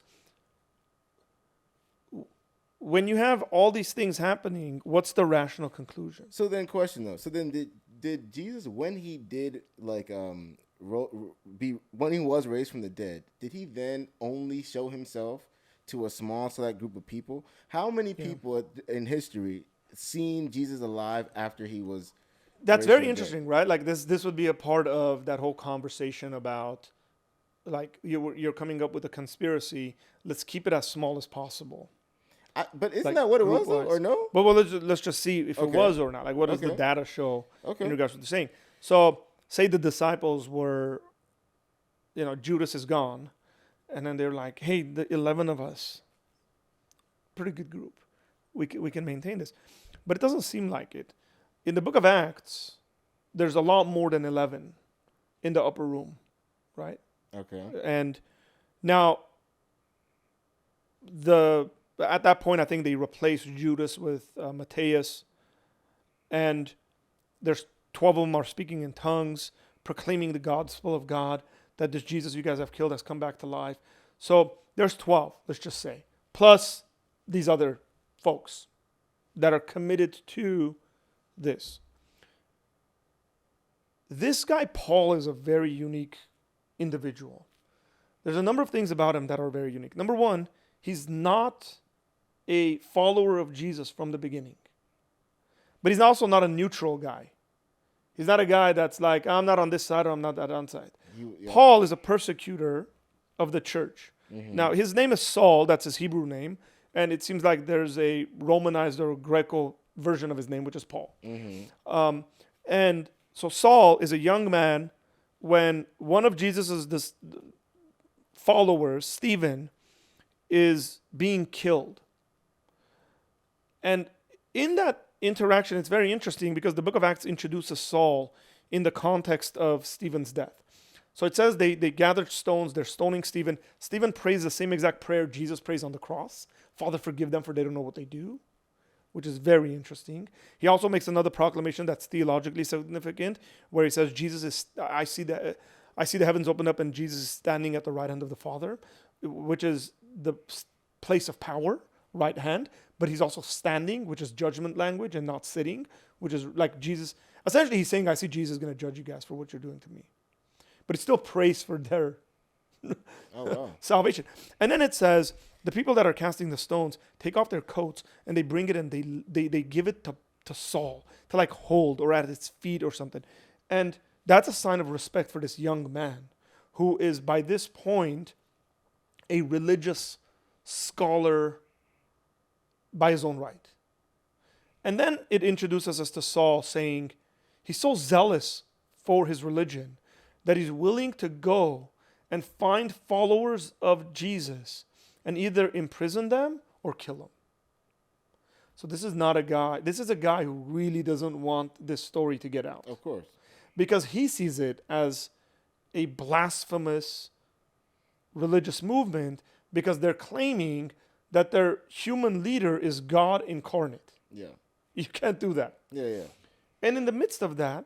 when you have all these things happening, what's the rational conclusion? So then question though. So then did Jesus, when he did like when he was raised from the dead, did he then only show himself to a small select group of people? How many people in history seen Jesus alive after he was That's very interesting, right? Like this would be a part of that whole conversation about, like you're coming up with a conspiracy. Let's keep it as small as possible. But isn't that what it was, or no? But well, let's just see if it was or not. Like, what does the data show in regards to the saying? So, say the disciples were, Judas is gone, and then they're like, hey, the 11 of us, pretty good group. We can maintain this. But it doesn't seem like it. In the book of Acts, there's a lot more than 11 in the upper room, right? Okay. And now, at that point, I think they replaced Judas with Matthias, and there's 12 of them are speaking in tongues, proclaiming the gospel of God, that this Jesus you guys have killed has come back to life. So there's 12, let's just say, plus these other folks that are committed to this. This guy, Paul, is a very unique individual. There's a number of things about him that are very unique. Number one, he's not a follower of Jesus from the beginning. But he's also not a neutral guy. He's not a guy that's like, I'm not on this side or I'm not that on side. Paul is a persecutor of the church. Mm-hmm. Now, his name is Saul. That's his Hebrew name. And it seems like there's a Romanized or Greco version of his name, which is Paul. Mm-hmm. And so Saul is a young man when one of Jesus' followers, Stephen, is being killed. And in that interaction, it's very interesting because the book of Acts introduces Saul in the context of Stephen's death. So it says they gathered stones, they're stoning Stephen. Stephen prays the same exact prayer Jesus prays on the cross. Father, forgive them for they don't know what they do, which is very interesting. He also makes another proclamation that's theologically significant where he says, I see the heavens open up and Jesus is standing at the right hand of the Father, which is the place of power, right hand, but he's also standing, which is judgment language, and not sitting, which is like Jesus. Essentially, he's saying, I see Jesus is going to judge you guys for what you're doing to me. But it's still praise for their salvation. And then it says, the people that are casting the stones take off their coats and they bring it and they give it to Saul to like hold or at his feet or something. And that's a sign of respect for this young man who is by this point a religious scholar by his own right. And then it introduces us to Saul saying he's so zealous for his religion that he's willing to go and find followers of Jesus and either imprison them or kill them. So this is a guy who really doesn't want this story to get out. Of course. Because he sees it as a blasphemous religious movement because they're claiming that their human leader is God incarnate. Yeah. You can't do that. Yeah. And in the midst of that,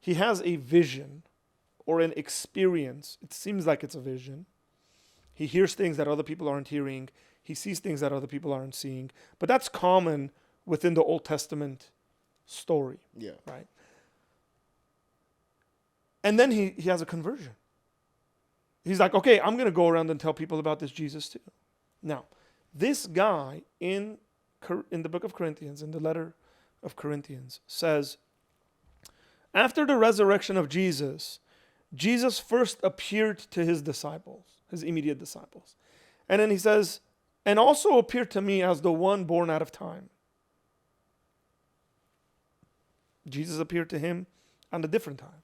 he has a vision or an experience. It seems like it's a vision. He hears things that other people aren't hearing. He sees things that other people aren't seeing. But that's common within the Old Testament story. Yeah. Right? And then he has a conversion. He's like, okay, I'm going to go around and tell people about this Jesus too. Now, this guy in the book of Corinthians, in the letter of Corinthians, says, after the resurrection of Jesus, Jesus first appeared to his disciples, his immediate disciples. And then he says, and also appeared to me as the one born out of time. Jesus appeared to him on a different time.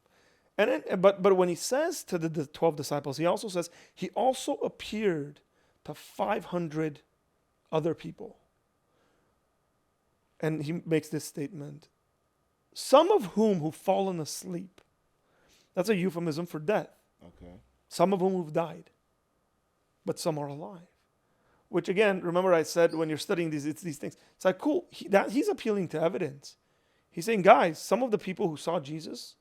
And then, but when he says to the 12 disciples, he also says, he also appeared to 500 other people. And he makes this statement, some of whom who've fallen asleep. That's a euphemism for death. Okay. Some of whom who've died, but some are alive. Which again, remember I said when you're studying these things, it's like, cool, he's appealing to evidence. He's saying, guys, some of the people who saw Jesus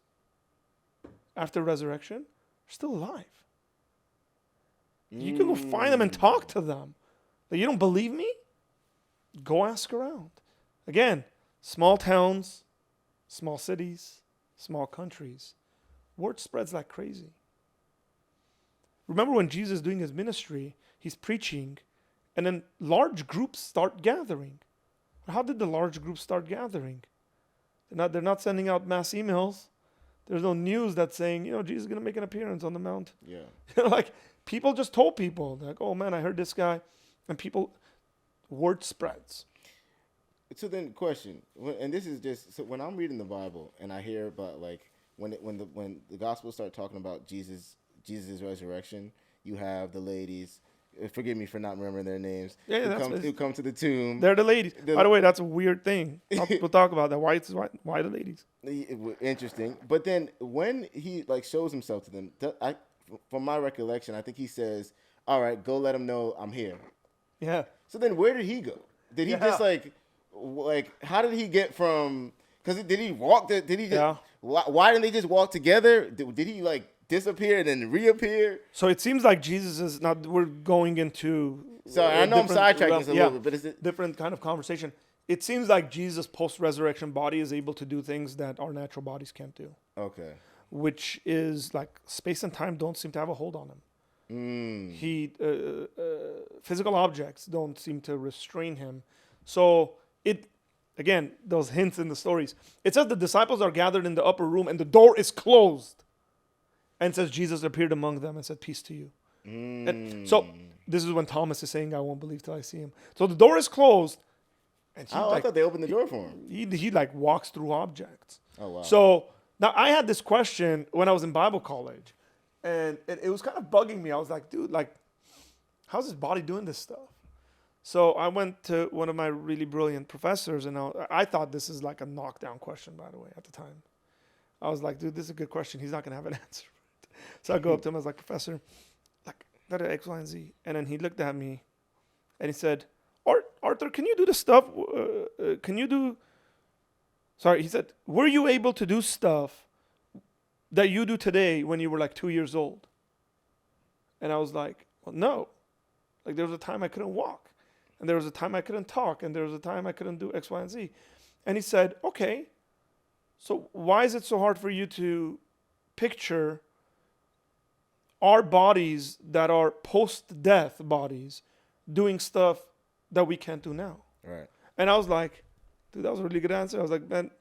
after resurrection are still alive. You can go find them and talk to them. But you don't believe me? Go ask around. Again, small towns, small cities, small countries. Word spreads like crazy. Remember when Jesus is doing his ministry, he's preaching, and then large groups start gathering. How did the large groups start gathering? They're not sending out mass emails. There's no news that's saying, Jesus is going to make an appearance on the mount. Yeah. Like, people just told people. They're like, oh man, I heard this guy. And word spreads. So then, question, and this is just, so when I'm reading the Bible and I hear about like when the Gospels start talking about Jesus' resurrection, you have the ladies. Forgive me for not remembering their names. Yeah, who come to the tomb. They're the ladies. By the way, that's a weird thing. We'll talk about that. Why the ladies? Interesting. But then when he like shows himself to them, from my recollection, I think he says, "All right, go let them know I'm here." Yeah. So then, where did he go? Did he just like how did he get from? Because did he walk? Did he? Just, yeah. Why didn't they just walk together? Did he like disappear and then reappear? So it seems like Jesus is not. We're going into. Sorry, I know I'm sidetracking this a little bit, but is it different kind of conversation? It seems like Jesus' post-resurrection body is able to do things that our natural bodies can't do. Okay. Which is like space and time don't seem to have a hold on him. Physical objects don't seem to restrain him. So again, those hints in the stories. It says the disciples are gathered in the upper room and the door is closed. And it says Jesus appeared among them and said, peace to you. And so this is when Thomas is saying, I won't believe till I see him. So the door is closed. And I thought they opened the door for him. He like walks through objects. Oh, wow. So now I had this question when I was in Bible college. And it was kind of bugging me. I was like, dude, like, how's his body doing this stuff? So I went to one of my really brilliant professors, and I thought this is like a knockdown question, by the way, at the time. I was like, dude, this is a good question. He's not going to have an answer. So I go up to him. I was like, professor, like, that is X, Y, and Z. And then he looked at me, and he said, Arthur, can you do the stuff? He said, were you able to do stuff that you do today when you were like 2 years old? And I was like, well, no. Like, there was a time I couldn't walk. And there was a time I couldn't talk. And there was a time I couldn't do X, Y, and Z. And he said, okay, so why is it so hard for you to picture our bodies that are post-death bodies doing stuff that we can't do now? Right. And I was like, dude, that was a really good answer. I was like, man, it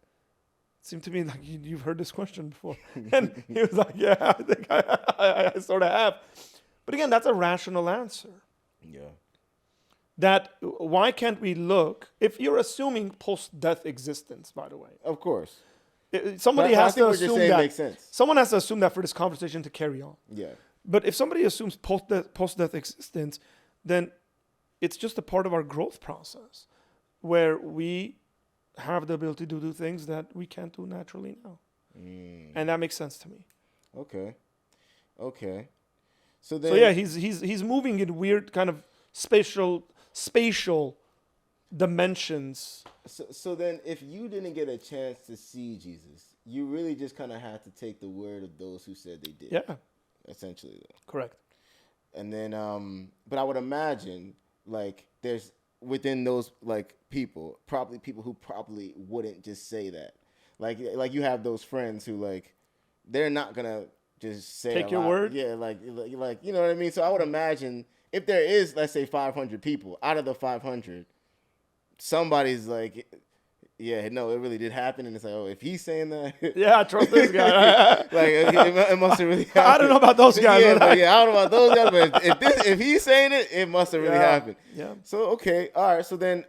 seemed to me like you've heard this question before. And he was like, yeah, I think I sort of have. But again, that's a rational answer. Yeah. That why can't we look, if you're assuming post-death existence, by the way. Of course. Somebody has to assume that. Makes sense. Someone has to assume that for this conversation to carry on. Yeah. But if somebody assumes post-death existence, then it's just a part of our growth process where we have the ability to do things that we can't do naturally now. And that makes sense to me. Okay. So yeah, he's moving in weird kind of spatial dimensions. So then if you didn't get a chance to see Jesus, you really just kind of had to take the word of those who said they did. Yeah. Essentially, though. Correct. And then, but I would imagine, like, there's within those, like, people who probably wouldn't just say that. Like you have those friends who, like, they're not going to just say take your word? Yeah, like, you know what I mean? So I would imagine if there is, let's say 500 people, out of the 500, somebody's like, yeah, no, it really did happen, and it's like, oh, if he's saying that, Yeah, I trust this guy. like it must have really happened. I don't know about those guys. Yeah, but but yeah, I don't know about those guys, but if he's saying it, it must have really Yeah, happened. yeah. So okay, all right. So then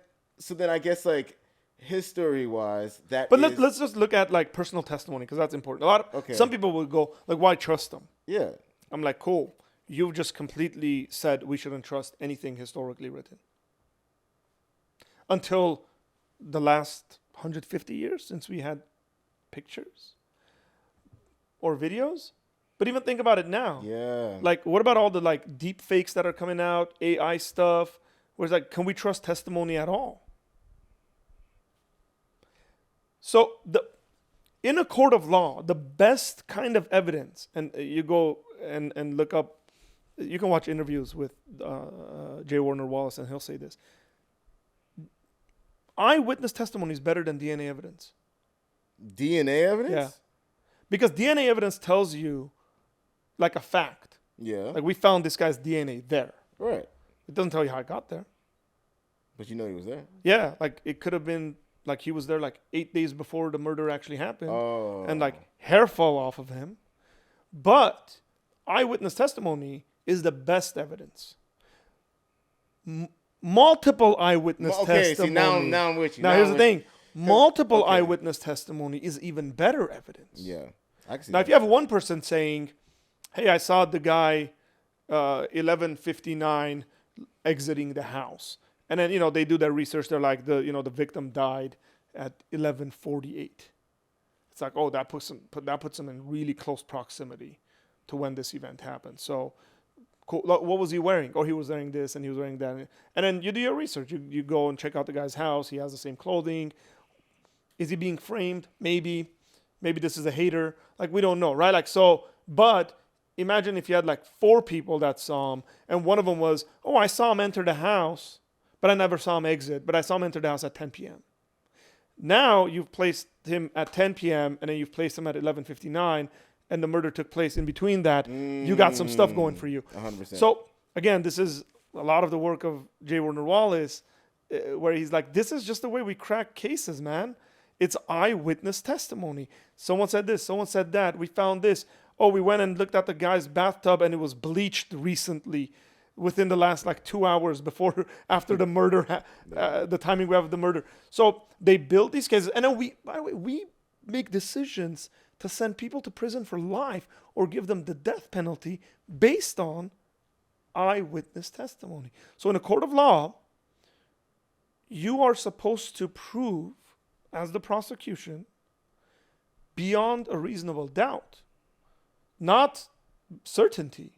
I guess like history wise, that. But is, let's just look at like personal testimony because that's important. Okay. Some people will go like, why trust them? Yeah. I'm like, cool. You've just completely said we shouldn't trust anything historically written. Until the last 150 years since we had pictures or videos. But even think about it now. Yeah. Like, what about all the like deep fakes that are coming out, AI stuff? Where it's like, can we trust testimony at all? So in a court of law, the best kind of evidence, and you go and look up, you can watch interviews with J. Warner Wallace, and he'll say this. Eyewitness testimony is better than DNA evidence. DNA evidence? Yeah. Because DNA evidence tells you like a fact. Yeah. Like we found this guy's DNA there. Right. It doesn't tell you how it got there. But you know he was there. Yeah. Like it could have been like he was there like 8 days before the murder actually happened. Oh. And like hair fall off of him. But eyewitness testimony is the best evidence. Multiple eyewitness testimony. See, now I'm with you. Now here's the thing. Multiple eyewitness testimony is even better evidence. Yeah. I can see Now, if you have one person saying, hey, I saw the guy 11:59 exiting the house. And then, they do their research. They're like, the victim died at 11:48. It's like, oh, that puts them in really close proximity to when this event happened. So, cool. What was he wearing? Oh, he was wearing this and he was wearing that. And then you do your research. You go and check out the guy's house. He has the same clothing. Is he being framed? Maybe. Maybe this is a hater. Like, we don't know, right? Like, so, but imagine if you had like 4 people that saw him and one of them was, oh, I saw him enter the house, but I never saw him exit, but I saw him enter the house at 10 p.m. Now you've placed him at 10 p.m. and then you've placed him at 11:59 and the murder took place in between that. You got some stuff going for you. 100%. So, again, this is a lot of the work of J. Warner Wallace where he's like, this is just the way we crack cases, man. It's eyewitness testimony. Someone said this, someone said that. We found this. Oh, we went and looked at the guy's bathtub and it was bleached recently within the last like 2 hours after the murder, the timing we have of the murder. So they built these cases. And then by the way, we make decisions to send people to prison for life or give them the death penalty based on eyewitness testimony. So in a court of law, you are supposed to prove as the prosecution beyond a reasonable doubt, not certainty.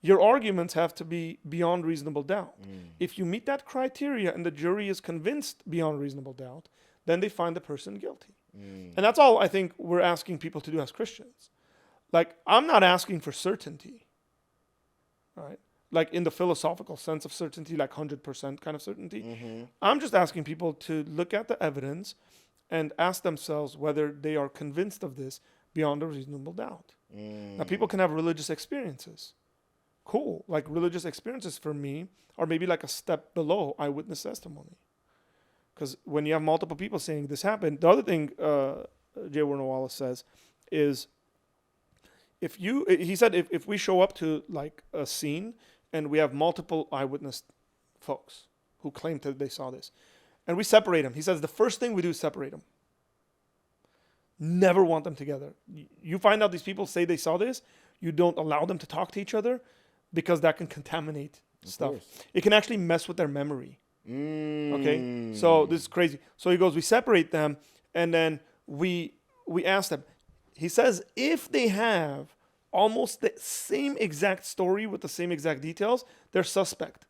Your arguments have to be beyond reasonable doubt. If you meet that criteria and the jury is convinced beyond reasonable doubt, then they find the person guilty. And that's all I think we're asking people to do as Christians. Like, I'm not asking for certainty, right? Like in the philosophical sense of certainty, like 100% kind of certainty. I'm just asking people to look at the evidence and ask themselves whether they are convinced of this beyond a reasonable doubt. Now, people can have religious experiences. Cool. Like religious experiences for me are maybe like a step below eyewitness testimony. Because when you have multiple people saying this happened, the other thing J. Warner Wallace says is, if we show up to like a scene and we have multiple eyewitness folks who claim that they saw this, and we separate them, he says the first thing we do is separate them. Never want them together. You find out these people say they saw this, you don't allow them to talk to each other because that can contaminate stuff. It can actually mess with their memory. Okay? So this is crazy. So he goes, we separate them, and then we ask them. He says if they have almost the same exact story with the same exact details, they're suspect.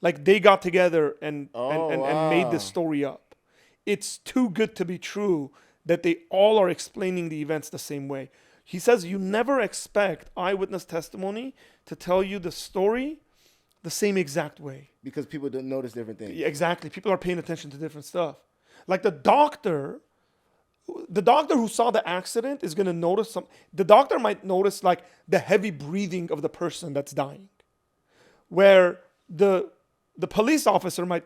Like they got together and made this story up. It's too good to be true that they all are explaining the events the same way. He says you never expect eyewitness testimony to tell you the story the same exact way. Because people don't notice different things. Yeah, exactly. People are paying attention to different stuff. Like the doctor who saw the accident is going to notice the doctor might notice like the heavy breathing of the person that's dying. where the police officer might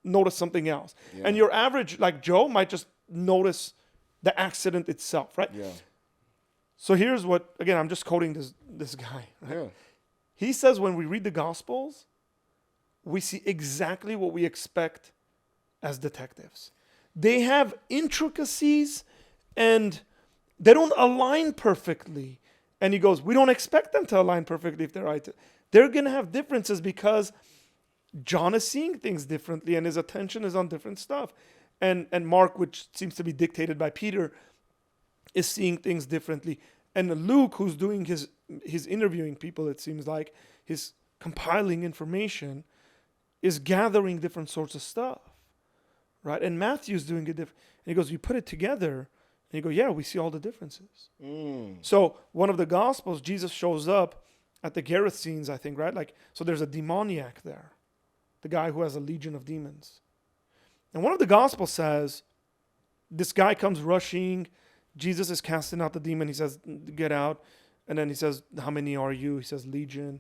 notice something else. Yeah. And your average, like Joe, might just notice the accident itself, right? Yeah. So here's what, again, I'm just quoting this guy. Right? Yeah. He says when we read the Gospels, we see exactly what we expect as detectives. They have intricacies and they don't align perfectly. And he goes, we don't expect them to align perfectly if they're right. They're going to have differences because John is seeing things differently and his attention is on different stuff. And Mark, which seems to be dictated by Peter, is seeing things differently. And Luke, who's doing his interviewing people, it seems like, his compiling information, is gathering different sorts of stuff, right? And Matthew's doing it different. And he goes, you put it together, and you go, yeah, we see all the differences. So one of the Gospels, Jesus shows up at the Gerasenes, I think, right? Like, so there's a demoniac there, the guy who has a legion of demons. And one of the Gospels says, this guy comes rushing, Jesus is casting out the demon. He says, get out. And then he says, how many are you? He says, legion.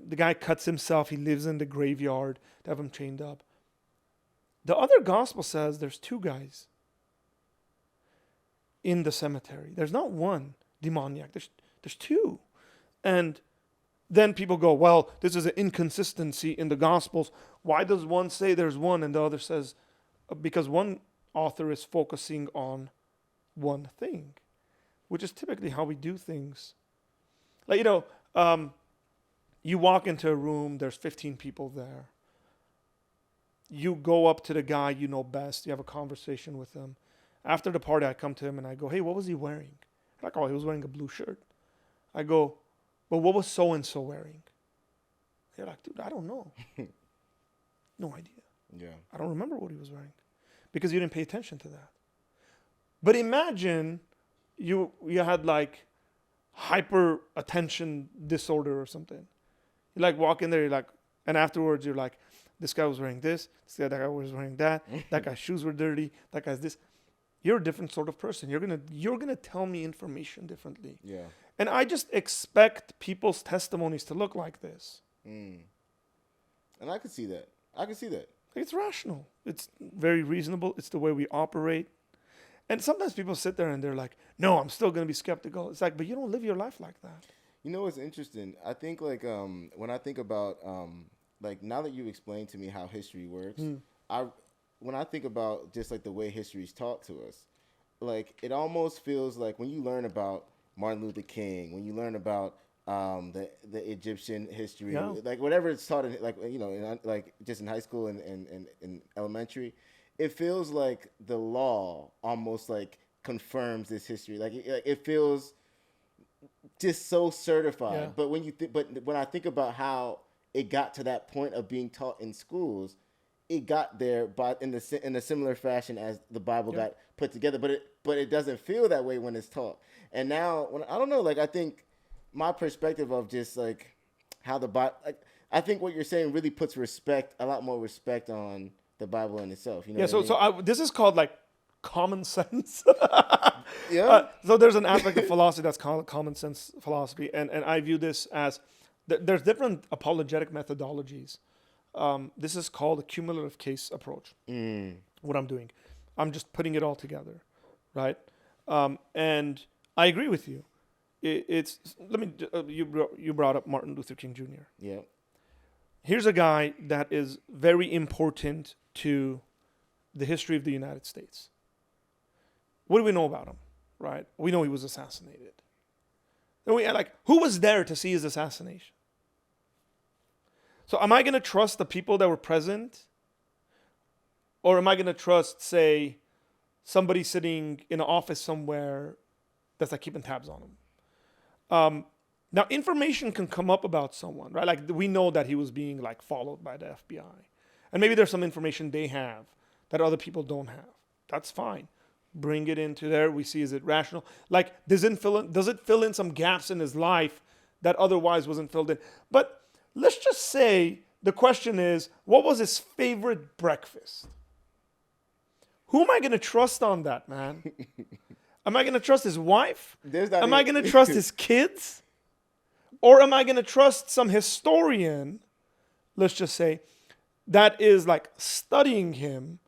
The guy cuts himself. He lives in the graveyard to have him chained up. The other gospel says there's two guys in the cemetery. There's not one demoniac. There's two. And then people go, well, this is an inconsistency in the gospels. Why does one say there's one and the other says, because one author is focusing on one thing, which is typically how we do things. Like, you walk into a room, there's 15 people there. You go up to the guy you know best. You have a conversation with him. After the party, I come to him and I go, hey, what was he wearing? Like, oh, he was wearing a blue shirt. I go, well, what was so-and-so wearing? They're like, dude, I don't know. No idea. Yeah. I don't remember what he was wearing because you didn't pay attention to that. But imagine you had like hyper attention disorder or something. You like walk in there, you're like, and afterwards you're like, this guy was wearing this that guy was wearing that guy's shoes were dirty, that guy's this. You're a different sort of person. You're gonna tell me information differently. Yeah. And I just expect people's testimonies to look like this. And I could see that. It's rational. It's very reasonable. It's the way we operate. And sometimes people sit there and they're like, no, I'm still going to be skeptical. It's like, but you don't live your life like that. You know what's interesting? I think like when I think about like now that you explained to me how history works, when I think about just like the way history is taught to us, like it almost feels like when you learn about Martin Luther King, when you learn about the Egyptian history, like whatever it's taught in, like like just in high school and in elementary, it feels like the law almost like confirms this history. Like it feels just so certified. Yeah. But when I think about how it got to that point of being taught in schools, it got there in a similar fashion as the Bible got put together. But it doesn't feel that way when it's taught. And now I don't know. Like I think my perspective of just like how the Bible, like, I think what you're saying really puts a lot more respect on the Bible in itself. You know? So this is called like common sense. Yeah. So there's an aspect of philosophy that's called common sense philosophy, and I view this as there's different apologetic methodologies. This is called a cumulative case approach. What I'm doing, I'm just putting it all together, right? And I agree with you. You brought up Martin Luther King Jr. Yeah. Here's a guy that is very important to the history of the United States. What do we know about him, right? We know he was assassinated. And who was there to see his assassination? So am I going to trust the people that were present? Or am I going to trust, say, somebody sitting in an office somewhere that's like keeping tabs on him? Now, information can come up about someone, right? Like we know that he was being like followed by the FBI. And maybe there's some information they have that other people don't have. That's fine. Bring it into there. We see, is it rational? Like, does it fill in some gaps in his life that otherwise wasn't filled in? But let's just say the question is, what was his favorite breakfast? Who am I going to trust on that, man? Am I going to trust his wife? Am I going to trust his kids? Or am I going to trust some historian let's just say, that is like studying him,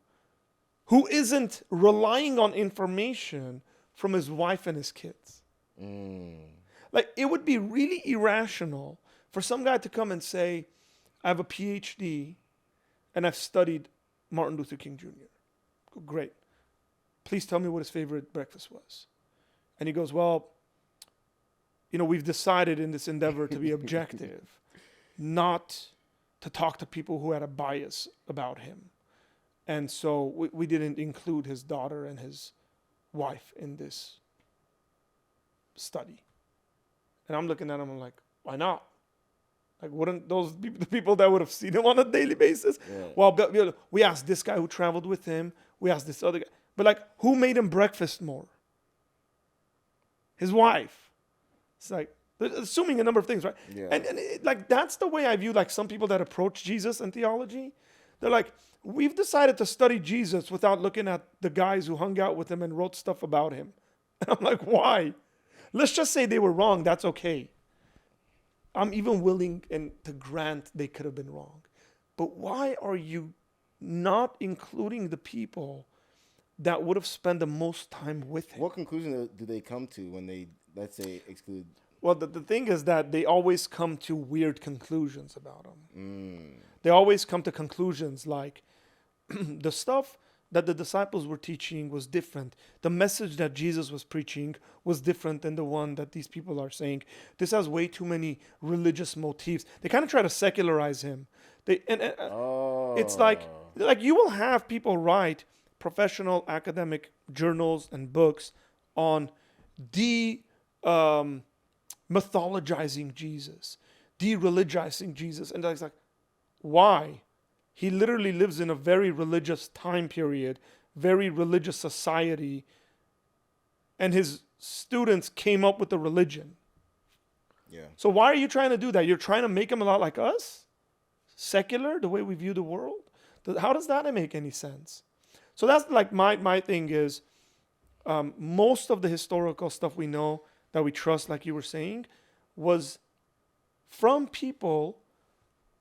who isn't relying on information from his wife and his kids. Like, it would be really irrational for some guy to come and say, I have a PhD and I've studied Martin Luther King Jr. Great. Please tell me what his favorite breakfast was. And he goes, well, we've decided in this endeavor to be objective, not to talk to people who had a bias about him. And so we didn't include his daughter and his wife in this study. And I'm looking at him, I'm like, why not? Like, wouldn't those be the people that would have seen him on a daily basis? Yeah. Well, we asked this guy who traveled with him. We asked this other guy. But, like, who made him breakfast more? His wife. It's like, assuming a number of things, right? Yeah. And like, that's the way I view, like, some people that approach Jesus and theology. They're like, we've decided to study Jesus without looking at the guys who hung out with him and wrote stuff about him. And I'm like, why? Let's just say they were wrong. That's okay. I'm even willing to grant they could have been wrong. But why are you not including the people that would have spent the most time with him? What conclusion do they come to when they, let's say, exclude? Well, the thing is that they always come to weird conclusions about him. They always come to conclusions like the stuff that the disciples were teaching was different. The message that Jesus was preaching was different than the one that these people are saying. This has way too many religious motifs. They kind of try to secularize him. It's like you will have people write professional academic journals and books on mythologizing Jesus, de-religizing Jesus. And it's like, why? He literally lives in a very religious time period, very religious society, and his students came up with the religion. Yeah. So why are you trying to do that? You're trying to make him a lot like us? Secular, the way we view the world? How does that make any sense? So that's like my thing is, most of the historical stuff we know that we trust, like you were saying, was from people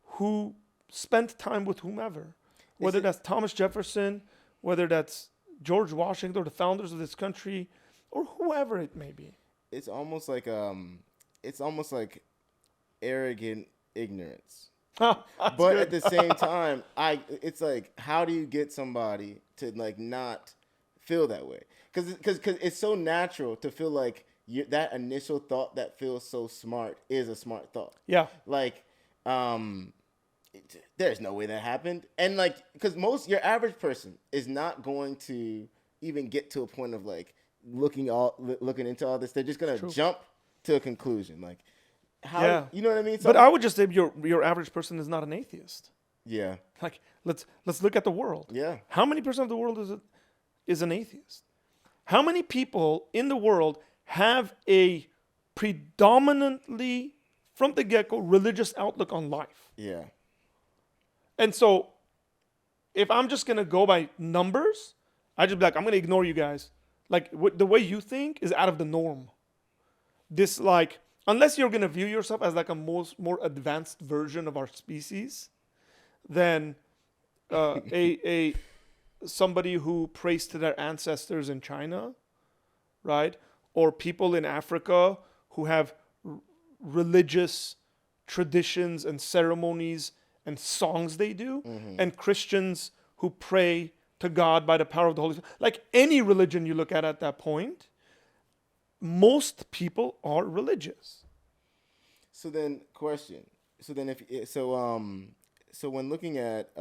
who spent time with whomever, whether that's Thomas Jefferson, whether that's George Washington, or the founders of this country, or whoever it may be. It's almost like arrogant ignorance. But good. At the same time, it's like, how do you get somebody to like not feel that way? Because it's so natural to feel like that initial thought that feels so smart is a smart thought. Yeah. Like, there's no way that happened. And like, because your average person is not going to even get to a point of like looking into all this. They're just going to jump to a conclusion. Like, how, you know what I mean? So, but I would just say your average person is not an atheist. Yeah. Like, let's look at the world. Yeah. How many percent of the world is an atheist? How many people in the world have a predominantly, from the get-go, religious outlook on life? Yeah. And so, if I'm just going to go by numbers, I just be like, I'm going to ignore you guys. Like, the way you think is out of the norm. This, like, unless you're going to view yourself as like a more advanced version of our species than somebody who prays to their ancestors in China, right? Or people in Africa who have religious traditions and ceremonies and songs they do, and Christians who pray to God by the power of the Holy Spirit. Like any religion you look at that point, most people are religious. So then, question. So then, so when looking at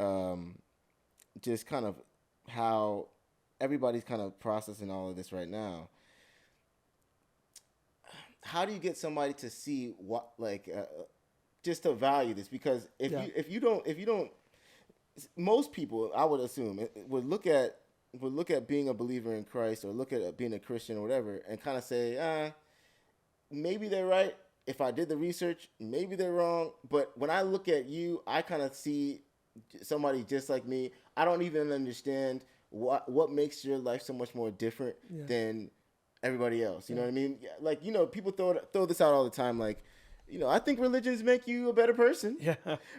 just kind of how everybody's kind of processing all of this right now, how do you get somebody to see what, like, just to value this? Because if you don't, most people, I would assume, would look at being a believer in Christ or look at being a Christian or whatever and kind of say, maybe they're right. If I did the research, maybe they're wrong. But when I look at you, I kind of see somebody just like me. I don't even understand what makes your life so much more different than everybody else. You know what I mean? Like, people throw this out all the time. Like, I think religions make you a better person. Yeah.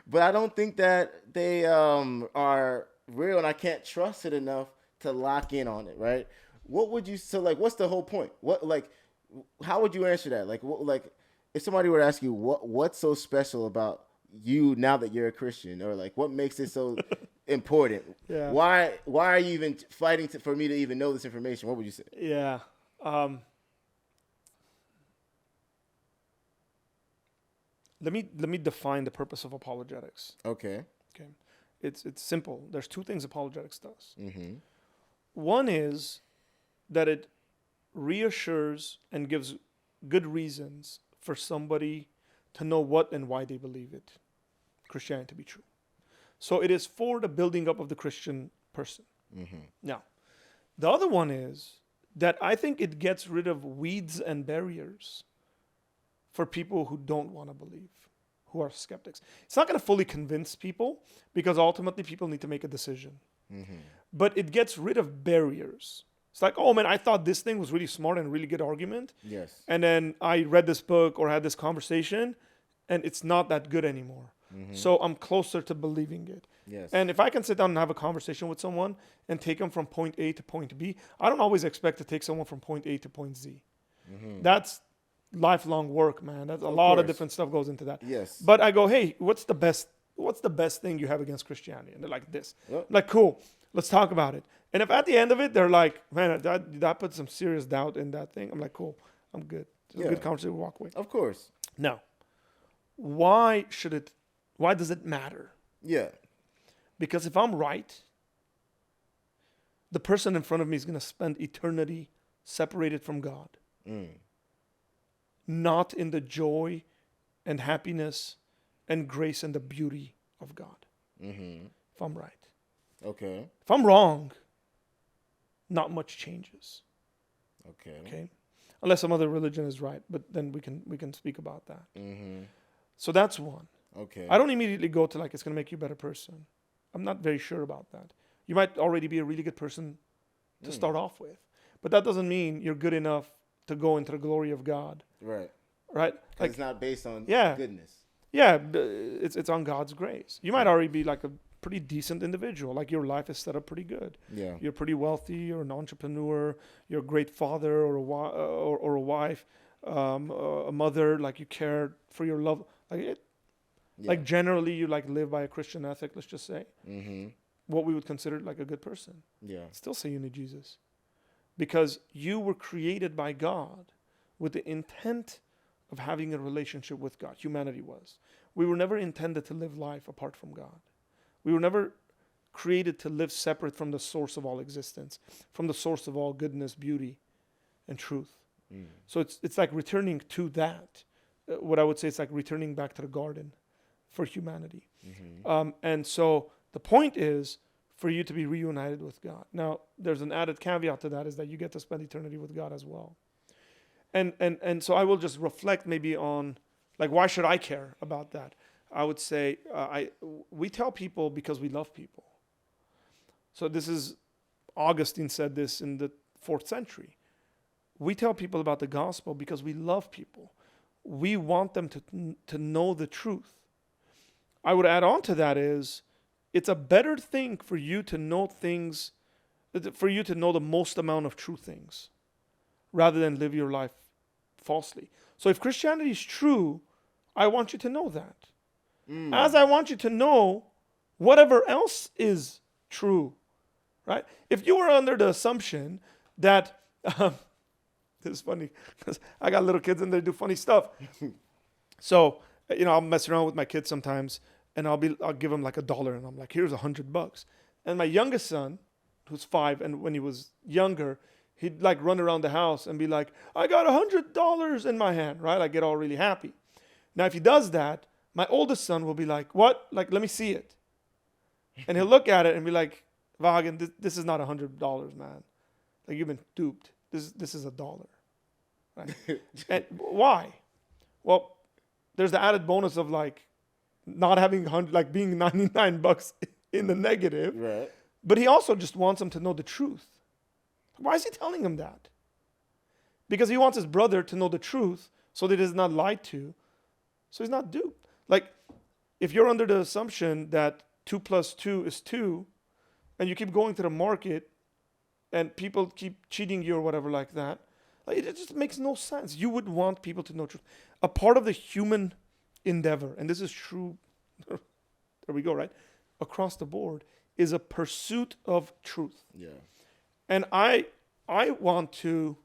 But I don't think that they are real, and I can't trust it enough to lock in on it, right? What would you what's the whole point? How would you answer that? If somebody were to ask you what's so special about you now that you're a Christian, or what makes it so important? Yeah. Why are you even fighting for me to even know this information? What would you say? Yeah. Let me define the purpose of apologetics. Okay. Okay. It's simple. There's two things apologetics does. Mm-hmm. One is that it reassures and gives good reasons for somebody to know what and why they believe it, Christianity to be true. So it is for the building up of the Christian person. Mm-hmm. Now, the other one is that I think it gets rid of weeds and barriers for people who don't want to believe, who are skeptics. It's not going to fully convince people because ultimately people need to make a decision. Mm-hmm. But it gets rid of barriers. It's like, oh man, I thought this thing was really smart and a really good argument. Yes. And then I read this book or had this conversation and it's not that good anymore. Mm-hmm. So I'm closer to believing it. Yes. And if I can sit down and have a conversation with someone and take them from point A to point B, I don't always expect to take someone from point A to point Z. Mm-hmm. That's lifelong work, man. That's a Of lot of course. different stuff goes into that. Yes. But I go, hey, what's the best thing you have against Christianity? And they're like, this. Yep. I'm like, cool, let's talk about it. And if at the end of it, they're like, man, that put some serious doubt in that thing. I'm like, cool, I'm good. It's a good conversation, walk away. Of course. Now, why does it matter? Yeah. Because if I'm right, the person in front of me is going to spend eternity separated from God. Mm. Not in the joy and happiness and grace and the beauty of God. Mm-hmm. If I'm right. Okay. If I'm wrong, not much changes. Okay. Unless some other religion is right, but then we can speak about that. Mm-hmm. So that's one. Okay. I don't immediately go to it's going to make you a better person. I'm not very sure about that. You might already be a really good person to start off with, but that doesn't mean you're good enough to go into the glory of God. Right. Right? It's not based on Yeah. goodness. Yeah, it's on God's grace. You might already be like a pretty decent individual. Like your life is set up pretty good. Yeah. You're pretty wealthy. You're an entrepreneur. You're a great father or a wife, a mother. Like you care for your love. Like generally you live by a Christian ethic. Let's just say what we would consider like a good person. Yeah. Still say you need Jesus, because you were created by God with the intent of having a relationship with God. Humanity was. We were never intended to live life apart from God. We were never created to live separate from the source of all existence, from the source of all goodness, beauty, and truth. Mm. So it's like returning to that. What I would say is like returning back to the garden for humanity. Mm-hmm. And so the point is for you to be reunited with God. Now, there's an added caveat to that, is that you get to spend eternity with God as well. And so I will just reflect maybe on, why should I care about that? I would say we tell people because we love people. So this is, Augustine said this in the 4th century. We tell people about the gospel because we love people. We want them to know the truth. I would add on to that is, it's a better thing for you to know things, for you to know the most amount of true things, rather than live your life falsely. So if Christianity is true, I want you to know that. As I want you to know whatever else is true, right? If you were under the assumption that, this is funny, because I got little kids and they do funny stuff. So, I'll mess around with my kids sometimes, and I'll give them like $1, and I'm like, here's $100. And my youngest son, who's 5, and when he was younger, he'd run around the house and be like, I got $100 in my hand, right? I get all really happy. Now, if he does that, my oldest son will be like, what? Let me see it. And he'll look at it and be like, Vagan, this is not $100, man. You've been duped. This is $1. Right? And why? Well, there's the added bonus of not having being $99 in the negative. Right. But he also just wants him to know the truth. Why is he telling him that? Because he wants his brother to know the truth so that he is not lied to, So he's not duped. Like, if you're under the assumption that 2 plus 2 is 2, and you keep going to the market, and people keep cheating you or whatever like that, like, it just makes no sense. You would want people to know truth. A part of the human endeavor, and this is true, there we go, right? Across the board, is a pursuit of truth. Yeah. And I want to,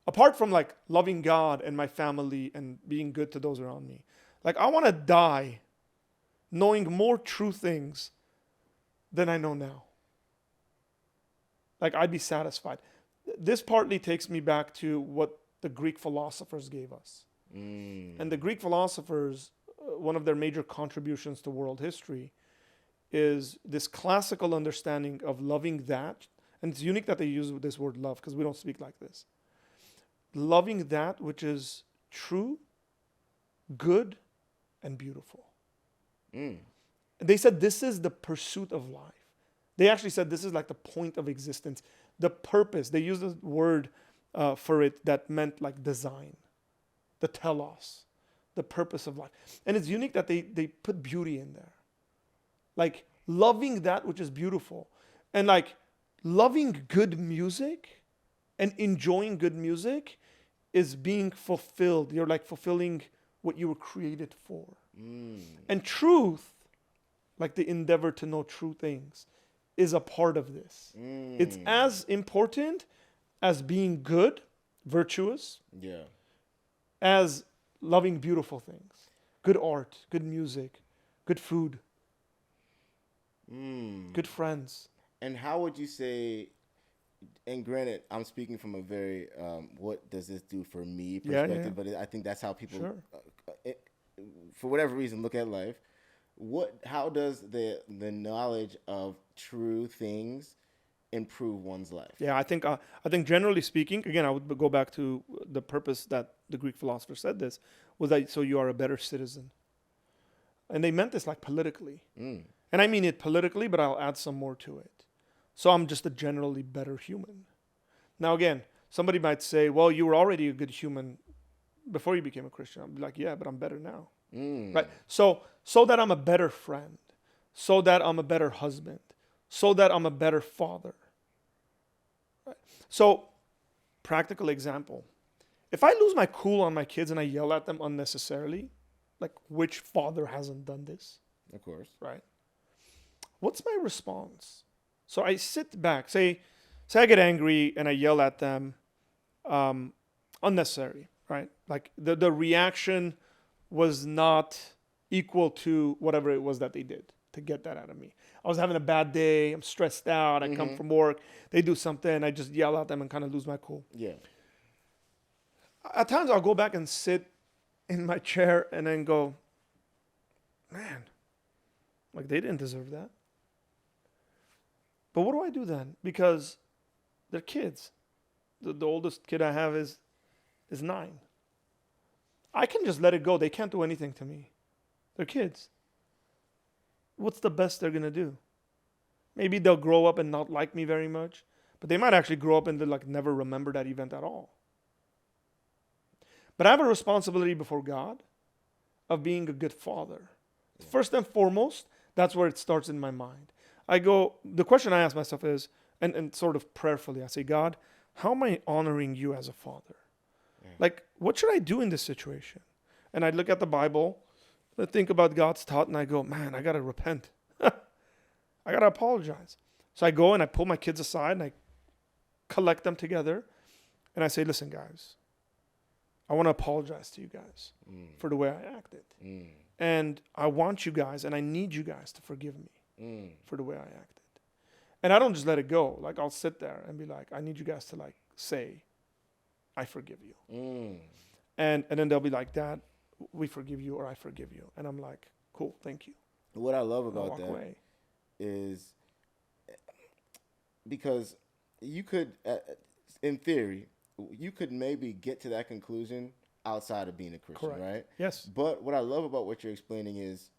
apart from like loving God and my family and being good to those around me, like I want to die knowing more true things than I know now. Like I'd be satisfied. This partly takes me back to what the Greek philosophers gave us. And the Greek philosophers, one of their major contributions to world history is this classical understanding of loving that. And it's unique that they use this word love because we don't speak like this. Loving that which is true, good, and beautiful. They said this is the pursuit of life. They actually said this is like the point of existence, the purpose. They used a word for it that meant like design, the telos, the purpose of life. And it's unique that they put beauty in there. Like loving that which is beautiful. And like loving good music and enjoying good music is being fulfilled. You're like fulfilling what you were created for. And truth, like the endeavor to know true things, is a part of this. It's as important as being good, virtuous, as loving beautiful things. Good art, good music, good food, good friends. And how would you say, and granted, I'm speaking from a very, what does this do for me perspective, but I think that's how people, for whatever reason, look at life. How does the knowledge of true things improve one's life? Yeah, I think generally speaking, again, I would go back to the purpose that the Greek philosopher said this, was that so you are a better citizen. And they meant this like politically. And I mean it politically, but I'll add some more to it. So I'm just a generally better human. Now again, somebody might say, well, you were already a good human before you became a Christian. I'll be like, yeah, but I'm better now. Right? So that I'm a better friend, so that I'm a better husband, so that I'm a better father. Right? So, practical example. If I lose my cool on my kids and I yell at them unnecessarily, like which father hasn't done this? Of course. Right? What's my response? So I sit back, say I get angry and I yell at them unnecessary, right? Like the reaction was not equal to whatever it was that they did to get that out of me. I was having a bad day. I'm stressed out. I come from work. They do something. I just yell at them and kind of lose my cool. Yeah. At times I'll go back and sit in my chair and then go, man, like they didn't deserve that. But what do I do then? Because they're kids. The oldest kid I have is 9. I can just let it go. They can't do anything to me. They're kids. What's the best they're going to do? Maybe they'll grow up and not like me very much, but they might actually grow up and like never remember that event at all. But I have a responsibility before God of being a good father. First and foremost, that's where it starts in my mind. The question I ask myself is, and sort of prayerfully, I say, God, how am I honoring you as a father? Like, what should I do in this situation? And I look at the Bible, I think about God's thought, and I go, man, I got to repent. I got to apologize. So I go and I pull my kids aside and I collect them together. And I say, listen, guys, I want to apologize to you guys for the way I acted. And I want you guys, and I need you guys to forgive me for the way I acted. And I don't just let it go. Like, I'll sit there and be like, I need you guys to like say, I forgive you. And then they'll be like, Dad, we forgive you, or I forgive you. And I'm like, cool, thank you. What I love about that is because you could, in theory, you could maybe get to that conclusion outside of being a Christian, correct, right? Yes. But what I love about what you're explaining is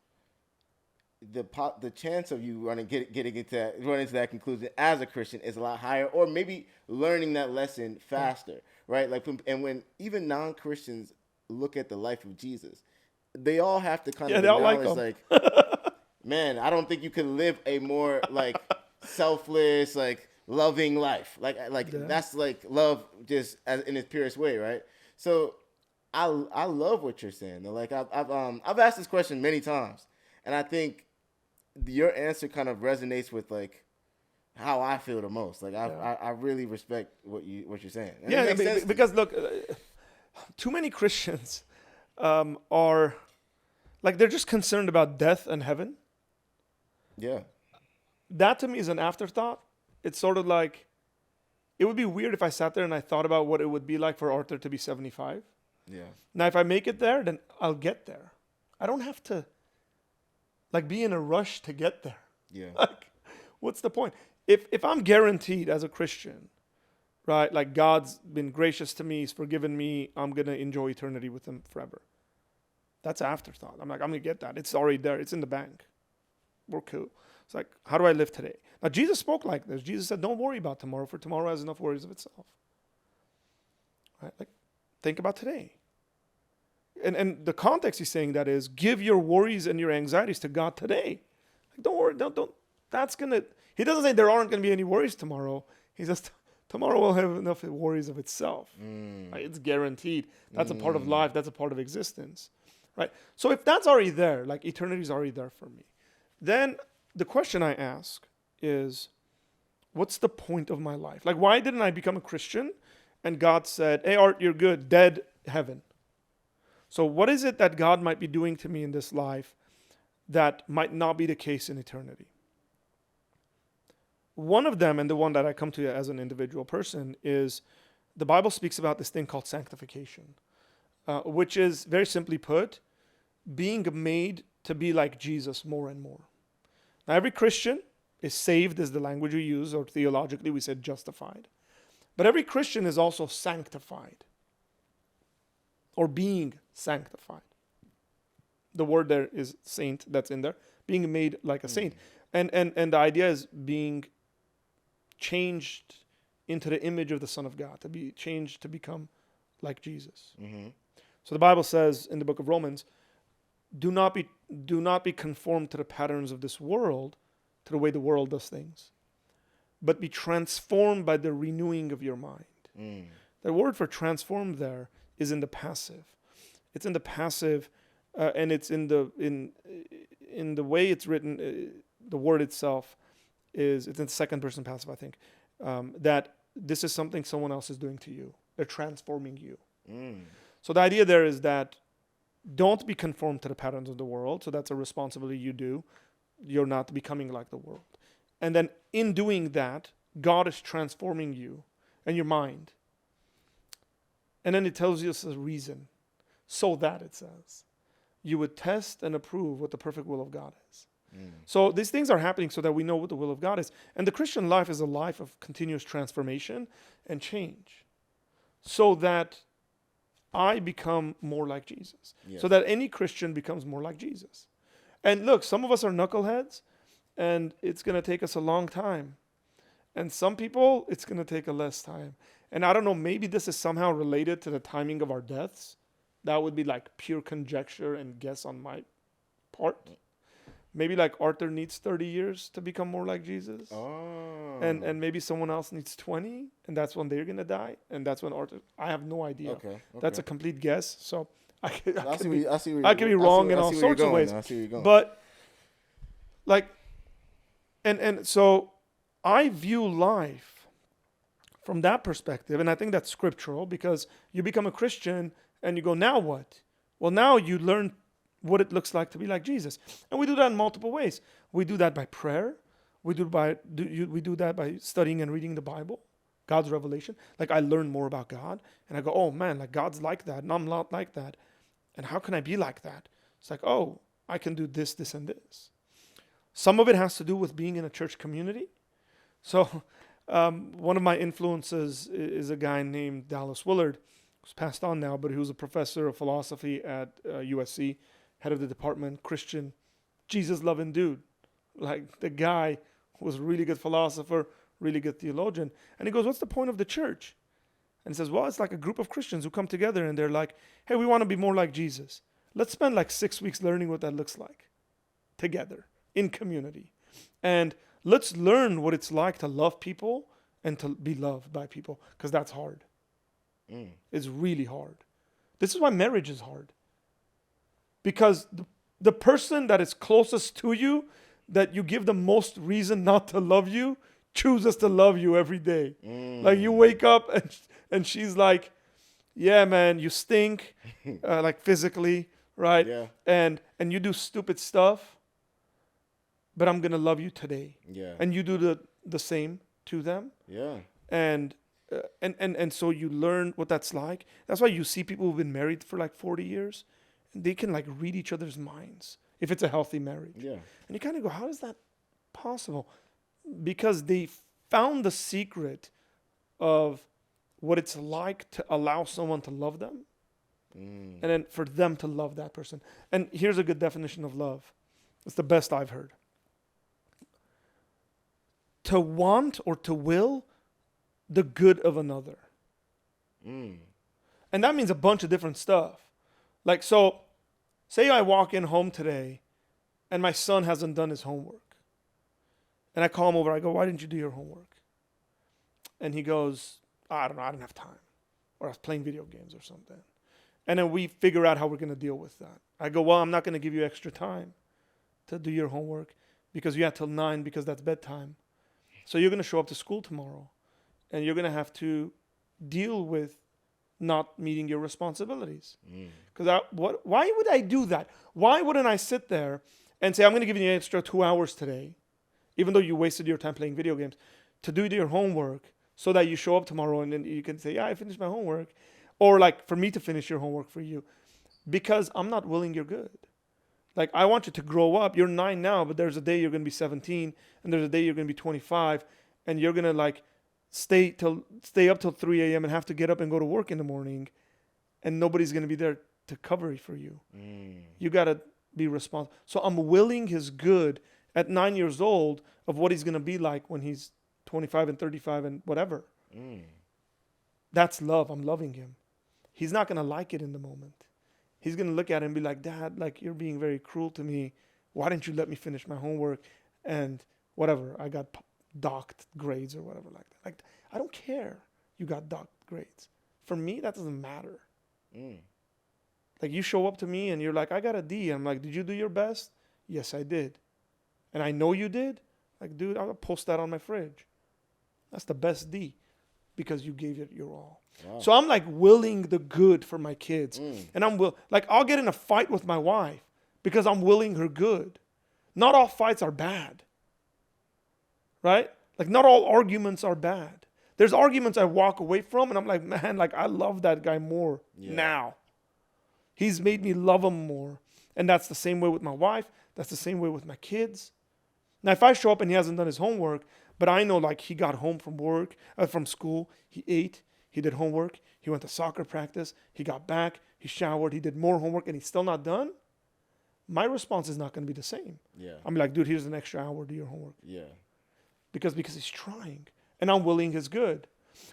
the chance of you running into that conclusion as a Christian is a lot higher, or maybe learning that lesson faster, right? Like, when even non-Christians look at the life of Jesus, they all have to kind Yeah, of they all like acknowledge, them. like, man, I don't think you could live a more like selfless, like loving life. Like Yeah. that's like love just as in its purest way, right? So I love what you're saying. Though. Like I've asked this question many times, and I think your answer kind of resonates with like how I feel the most. Like I really respect what you're saying. And it Yeah, makes sense to me. because look, too many Christians are like they're just concerned about death and heaven. Yeah. That to me is an afterthought. It's sort of like it would be weird if I sat there and I thought about what it would be like for Arthur to be 75. Yeah. Now, if I make it there, then I'll get there. I don't have to like be in a rush to get there. Yeah. Like, what's the point? If I'm guaranteed as a Christian, right? Like God's been gracious to me, He's forgiven me, I'm gonna enjoy eternity with Him forever. That's afterthought. I'm gonna get that. It's already there. It's in the bank. We're cool. It's like, how do I live today? Now Jesus spoke like this. Jesus said, "Don't worry about tomorrow, for tomorrow has enough worries of itself." Right? Like, think about today. And the context He's saying that is, give your worries and your anxieties to God today. Like, don't worry. Don't. That's gonna. He doesn't say there aren't gonna be any worries tomorrow. He says tomorrow will have enough worries of itself. Right? It's guaranteed. That's a part of life. That's a part of existence. Right? So if that's already there, like eternity is already there for me, then the question I ask is, what's the point of my life? Like, why didn't I become a Christian? And God said, "Hey, Art, you're good. Dead, heaven." So what is it that God might be doing to me in this life that might not be the case in eternity? One of them, and the one that I come to as an individual person, is the Bible speaks about this thing called sanctification, which is, very simply put, being made to be like Jesus more and more. Now, every Christian is saved, is the language we use, or theologically we said justified. But every Christian is also sanctified, or being sanctified. The word there is saint, that's in there, being made like a saint. And the idea is being changed into the image of the Son of God, to be changed to become like Jesus. So the Bible says in the book of Romans, do not be conformed to the patterns of this world, to the way the world does things, but be transformed by the renewing of your mind. The word for transformed there is in the passive. It's in the passive, and it's in the way it's written. The word itself it's in the second person passive, I think. That this is something someone else is doing to you. They're transforming you. So the idea there is that don't be conformed to the patterns of the world. So that's a responsibility you do. You're not becoming like the world. And then in doing that, God is transforming you and your mind. And then it tells you a reason. So that, it says, you would test and approve what the perfect will of God is. So these things are happening so that we know what the will of God is. And the Christian life is a life of continuous transformation and change. So that I become more like Jesus. Yes. So that any Christian becomes more like Jesus. And look, some of us are knuckleheads, and it's going to take us a long time. And some people, it's going to take a less time. And I don't know, maybe this is somehow related to the timing of our deaths. That would be like pure conjecture and guess on my part. Maybe like Arthur needs 30 years to become more like Jesus. Oh. And maybe someone else needs 20, and that's when they're going to die. And that's when Arthur, I have no idea. Okay. That's a complete guess. So I could be wrong in all sorts of ways. I see where you're going. But like, and so I view life from that perspective. And I think that's scriptural, because you become a Christian and you go, now what? Well, now you learn what it looks like to be like Jesus. And we do that in multiple ways. We do that by prayer. We do that by studying and reading the Bible, God's revelation. Like, I learn more about God, and I go, oh man, like God's like that, and I'm not like that. And how can I be like that? It's like, oh, I can do this, this, and this. Some of it has to do with being in a church community. So one of my influences is a guy named Dallas Willard, who's passed on now, but he was a professor of philosophy at USC, head of the department, Christian, Jesus-loving dude. Like, the guy was a really good philosopher, really good theologian. And he goes, what's the point of the church? And he says, well, it's like a group of Christians who come together and they're like, hey, we want to be more like Jesus. let's spend like 6 weeks learning what that looks like together in community. And let's learn what it's like to love people and to be loved by people, because that's hard. It's really hard. This is why marriage is hard. Because the person that is closest to you, that you give the most reason not to love you, chooses to love you every day. Like you wake up and she's like, yeah, man, you stink, like physically, right? Yeah. And you do stupid stuff, but I'm gonna love you today. Yeah. And you do the same to them. Yeah. And so you learn what that's like. That's why you see people who've been married for like 40 years, and they can like read each other's minds if it's a healthy marriage. Yeah. And you kind of go, how is that possible? Because they found the secret of what it's like to allow someone to love them, and then for them to love that person. And here's a good definition of love. It's the best I've heard. To want or to will the good of another. And that means a bunch of different stuff. Like, so, say I walk in home today and my son hasn't done his homework. And I call him over. I go, why didn't you do your homework? And he goes, I don't know, I didn't have time. Or I was playing video games or something. And then we figure out how we're going to deal with that. I go, well, I'm not going to give you extra time to do your homework because you have till 9 because that's bedtime. So you're going to show up to school tomorrow. And you're going to have to deal with not meeting your responsibilities. Because why would I do that? Why wouldn't I sit there and say, I'm going to give you an extra 2 hours today, even though you wasted your time playing video games, to do your homework so that you show up tomorrow and then you can say, yeah, I finished my homework. Or like for me to finish your homework for you. Because I'm not willing you're good. Like, I want you to grow up. You're 9 now, but there's a day you're going to be 17, and there's a day you're going to be 25, and you're going to like stay up till 3 a.m. and have to get up and go to work in the morning, and nobody's going to be there to cover for you. You got to be responsible. So I'm willing his good at 9 years old of what he's going to be like when he's 25 and 35 and whatever. That's love. I'm loving him. He's not going to like it in the moment. He's going to look at it and be like, Dad, like, you're being very cruel to me. Why didn't you let me finish my homework? And whatever, I got docked grades or whatever like that. Like, I don't care you got docked grades. For me, that doesn't matter. Like, you show up to me and you're like, I got a D. I'm like, did you do your best? Yes, I did. And I know you did. Like, dude, I'll post that on my fridge. That's the best D because you gave it your all. Wow. So I'm like willing the good for my kids. And I'll get in a fight with my wife because I'm willing her good. Not all fights are bad. Right? Like, not all arguments are bad. There's arguments I walk away from and I'm like, man, like, I love that guy more now. He's made me love him more. And that's the same way with my wife. That's the same way with my kids. Now, if I show up and he hasn't done his homework, but I know, like, he got home from school, he ate, he did homework, he went to soccer practice, he got back, he showered, he did more homework, and he's still not done, my response is not going to be the same. Yeah. I'm like, dude, here's an extra hour, do your homework. Yeah. Because he's trying, and I'm willing his good.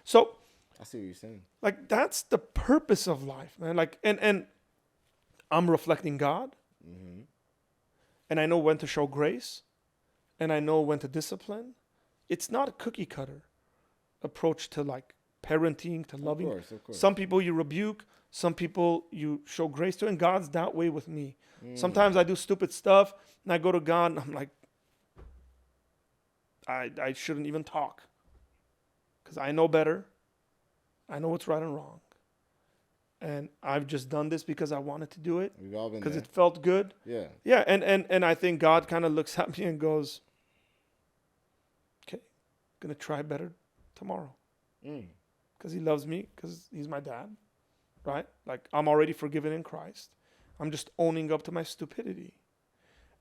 So, I see what you're saying. Like, that's the purpose of life, man. Like, and I'm reflecting God, and I know when to show grace, and I know when to discipline. It's not a cookie cutter approach to, like, parenting, to loving. Of course. Some people you rebuke, some people you show grace to, and God's that way with me. Sometimes I do stupid stuff, and I go to God, and I'm like, I shouldn't even talk, because I know better. I know what's right and wrong. And I've just done this because I wanted to do it, because it felt good. Yeah. Yeah, and I think God kind of looks at me and goes, okay, going to try better tomorrow. Because he loves me, because he's my dad, right? Like, I'm already forgiven in Christ. I'm just owning up to my stupidity.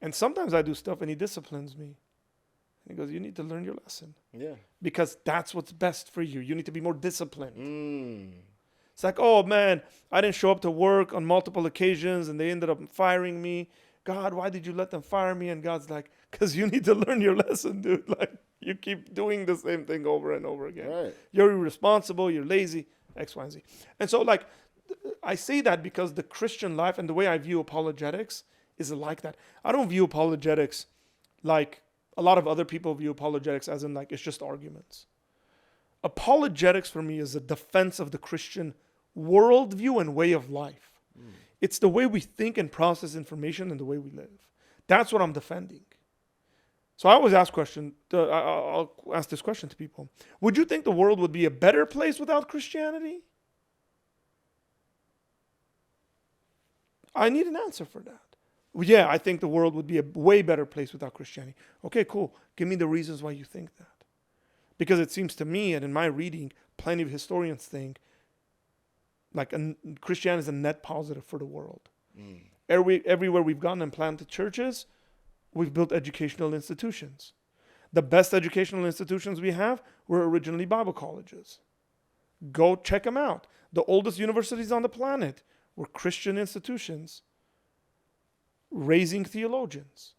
And sometimes I do stuff and he disciplines me. He goes, you need to learn your lesson. Yeah. Because that's what's best for you. You need to be more disciplined. It's like, oh, man, I didn't show up to work on multiple occasions and they ended up firing me. God, why did you let them fire me? And God's like, because you need to learn your lesson, dude. Like, you keep doing the same thing over and over again. Right. You're irresponsible. You're lazy, X, Y, and Z. And so, like, I say that because the Christian life and the way I view apologetics is like that. I don't view apologetics like a lot of other people view apologetics, as in like it's just arguments. Apologetics for me is a defense of the Christian worldview and way of life. It's the way we think and process information and the way we live. That's what I'm defending. So I always ask I'll ask this question to people. Would you think the world would be a better place without Christianity? I need an answer for that. Well, yeah, I think the world would be a way better place without Christianity. Okay, cool. Give me the reasons why you think that. Because it seems to me, and in my reading, plenty of historians think like Christianity is a net positive for the world. Everywhere we've gone and planted churches, we've built educational institutions. The best educational institutions we have were originally Bible colleges. Go check them out. The oldest universities on the planet were Christian institutions raising theologians.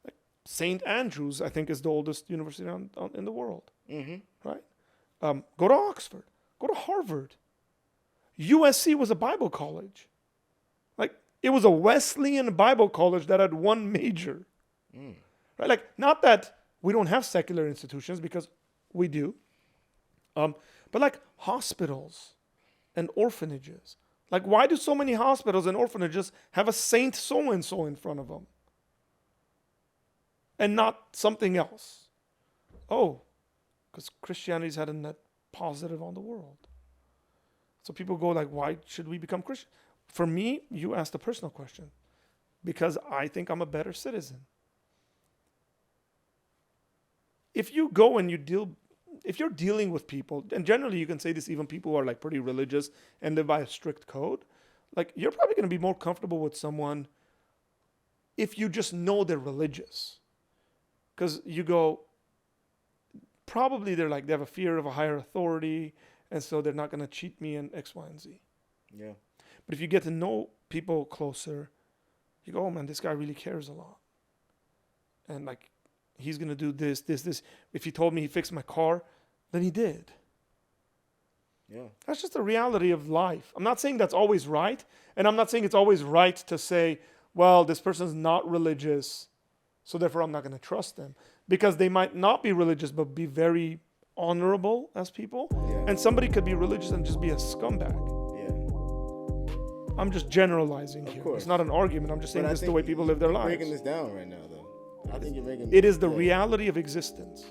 Like St. Andrews, I think, is the oldest university in the world. Right? Go to Oxford. Go to Harvard. USC was a Bible college. Like, it was a Wesleyan Bible college that had one major. Right? Like, not that we don't have secular institutions, because we do. But like hospitals and orphanages. Like, why do so many hospitals and orphanages have a Saint so-and-so in front of them? And not something else? Oh, because Christianity's had a net positive on the world. So people go like, why should we become Christian? For me, you asked a personal question. Because I think I'm a better citizen. If you go and if you're dealing with people, and generally you can say this even people who are like pretty religious and live by a strict code, like you're probably going to be more comfortable with someone if you just know they're religious. Because you go, probably they have a fear of a higher authority, and so they're not going to cheat me in X, Y, and Z. Yeah. But if you get to know people closer, you go, oh man, this guy really cares a lot. And like, he's going to do this. If he told me he fixed my car, then he did. Yeah. That's just the reality of life. I'm not saying that's always right. And I'm not saying it's always right to say, well, this person's not religious, so therefore I'm not going to trust them. Because they might not be religious, but be very honorable as people. Yeah. And somebody could be religious and just be a scumbag. Yeah. I'm just generalizing here. course. It's not an argument. I'm just saying But I this is the think way people live their you're lives. breaking this down right now, though. I think you're making. It is the reality of existence.